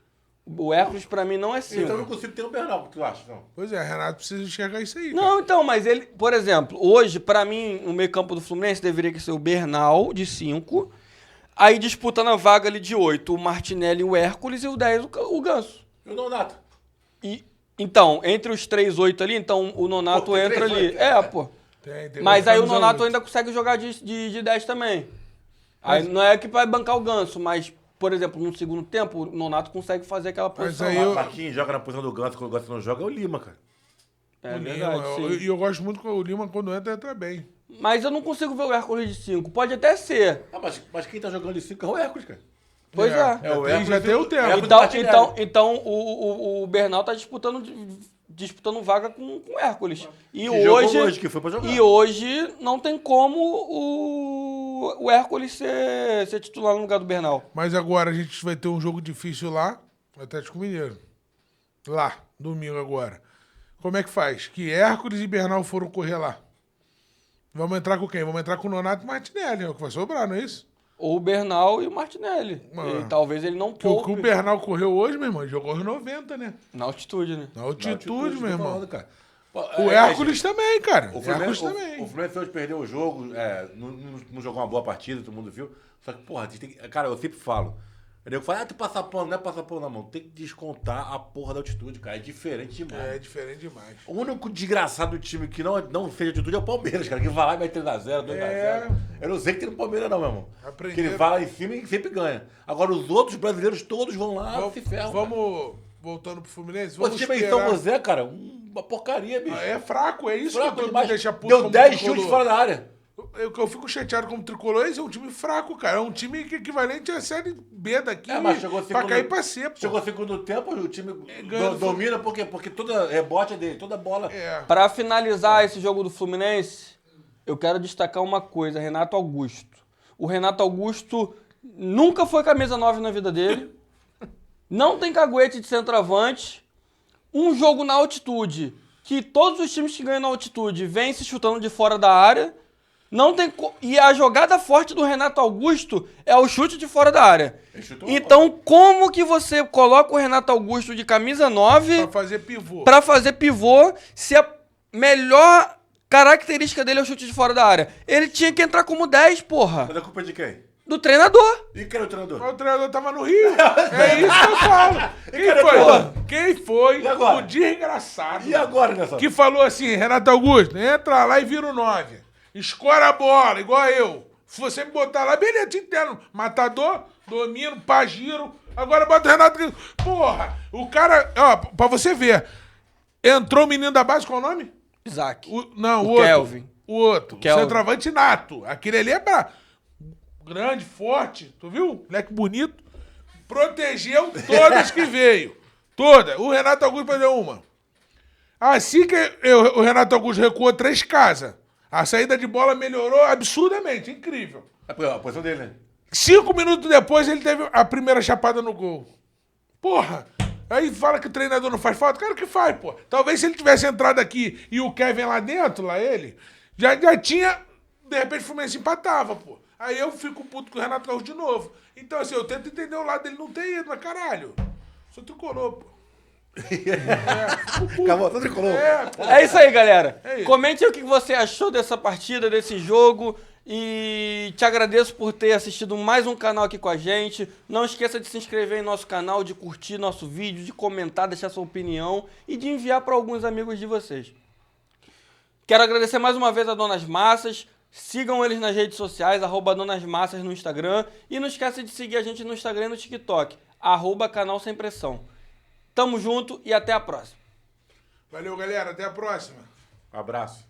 O Hércules pra mim não é 5. Então eu não consigo ter o Bernal, o que tu acha? Não. Pois é, Renato precisa enxergar isso aí. Não, então, mas ele, por exemplo, hoje, pra mim, o meio-campo do Fluminense deveria ser o Bernal, de 5, aí disputando a vaga ali de 8, o Martinelli, o Hércules e o 10, o Ganso. E o Nonato? E, então, entre os 3, 8 ali, então o Nonato Pô, tem entra 3, ali. 8, É, pô. Tem Mas aí o camisa Nonato 8. ainda consegue jogar de 10 também. Aí não é que vai bancar o Ganso, mas, por exemplo, no segundo tempo, o Nonato consegue fazer aquela posição. aí lá. eu- O Marquinhos joga na posição do Ganso, quando o Ganso não joga, é o Lima, cara. É O verdade, Lima, sim. e eu gosto muito que o Lima, quando entra bem. Mas eu não consigo ver o Hércules de 5. Pode até ser. Ah, mas quem tá jogando de 5 é o Hércules, cara. Pois é. É o Já tem Hércules o tempo. Hércules Então, Martinelli. então o Bernal tá disputando vaga com o Hércules. E Que jogou hoje, hoje, que foi pra jogar. e hoje não tem como o Hércules ser titular no lugar do Bernal. Mas agora a gente vai ter um jogo difícil lá, no Atlético Mineiro. Lá, domingo agora. Como é que faz? Que Hércules e Bernal foram correr lá. Vamos entrar com quem? Vamos entrar com o Nonato e Martinelli, é o que vai sobrar, não é isso? Ou o Bernal e o Martinelli. Mano. E talvez ele não Que o que poupe o Bernal correu hoje, meu irmão, ele jogou aos 90, né? na altitude, né? Na altitude, meu tô irmão. falando, cara. Pô, O Hércules também, cara. O O Hércules Fluminense, também. o Fluminense hoje perdeu o jogo, não jogou uma boa partida, todo mundo viu. Só que, porra, a gente tem que, cara, eu sempre falo. Eu falo, tu passa pano, não é passar pano na mão. Tem que descontar a porra da altitude, cara. É diferente demais. É diferente demais. O único desgraçado do time que não fez altitude é o Palmeiras, cara. Que vai lá e vai 3x0, 2x0. Eu não sei que tem no Palmeiras, não, meu irmão. Aprenderam. Que ele vai lá em cima e sempre ganha. Agora, os outros brasileiros todos vão lá se ferram. Vamos voltando pro Fluminense. Pô, Vamos esse time aí em esperar. São José, cara, uma porcaria, bicho. É fraco, é isso Fraco que eu demais. me deixa puto. Deu como 10 tricolor. chutes fora da área. Eu fico chateado como tricolor, esse é um time fraco, cara. É um time que é equivalente à Série B daqui Mas chegou pra cair pra C, pô. Chegou segundo tempo, o time ganha do domina porque toda rebote é dele, toda bola. É. Pra finalizar esse jogo do Fluminense, eu quero destacar uma coisa, Renato Augusto. O Renato Augusto nunca foi camisa 9 na vida dele. Não tem caguete de centroavante. Um jogo na altitude, que todos os times que ganham na altitude vêm se chutando de fora da área. Não tem e a jogada forte do Renato Augusto é o chute de fora da área. Ele chutou Então, como que você coloca o Renato Augusto de camisa 9 Pra fazer pivô. se a melhor característica dele é o chute de fora da área? Ele tinha que entrar como 10, porra. Mas a culpa é de quem? Do treinador. E quem era o treinador? Mas o treinador tava no Rio. É isso que eu falo. Quem foi E agora? o desgraçado E agora, nessa? que falou assim, Renato Augusto, entra lá e vira o 9. Escora a bola, igual eu. Se você me botar lá, beleza, te entendo. Matador, domino, pagiro. Agora bota o Renato. Porra, o cara... Ó, pra você ver. Entrou o menino da base, qual o nome? Isaac. O O outro. Kelvin. O outro. O Kelvin. centroavante nato. Aquele ali é pra... Grande, forte. Tu viu? Moleque bonito. Protegeu todas que veio. Toda. O Renato Augusto perdeu uma. Assim que o Renato Augusto recuou 3 casas, a saída de bola melhorou absurdamente. Incrível. A posição dele, né? 5 minutos depois ele teve a primeira chapada no gol. Porra. Aí fala que o treinador não faz falta. Claro que faz, pô. Talvez se ele tivesse entrado aqui e o Kevin lá dentro, lá ele, já tinha... De repente o Fluminense empatava, pô. Aí eu fico puto com o Renato Augusto de novo. Então, assim, eu tento entender o lado dele não ter ido, mas caralho. Sou tricolor, pô. Acabou, todo tricolor. Pô. É isso aí, galera. É isso. Comente aí o que você achou dessa partida, desse jogo. E te agradeço por ter assistido mais um canal aqui com a gente. Não esqueça de se inscrever em nosso canal, de curtir nosso vídeo, de comentar, deixar sua opinião e de enviar para alguns amigos de vocês. Quero agradecer mais uma vez a Donas Massas. Sigam eles nas redes sociais, @donasmassas no Instagram. E não esqueça de seguir a gente no Instagram e no TikTok, @canal Sem Pressão. Tamo junto e até a próxima. Valeu, galera. Até a próxima. Abraço.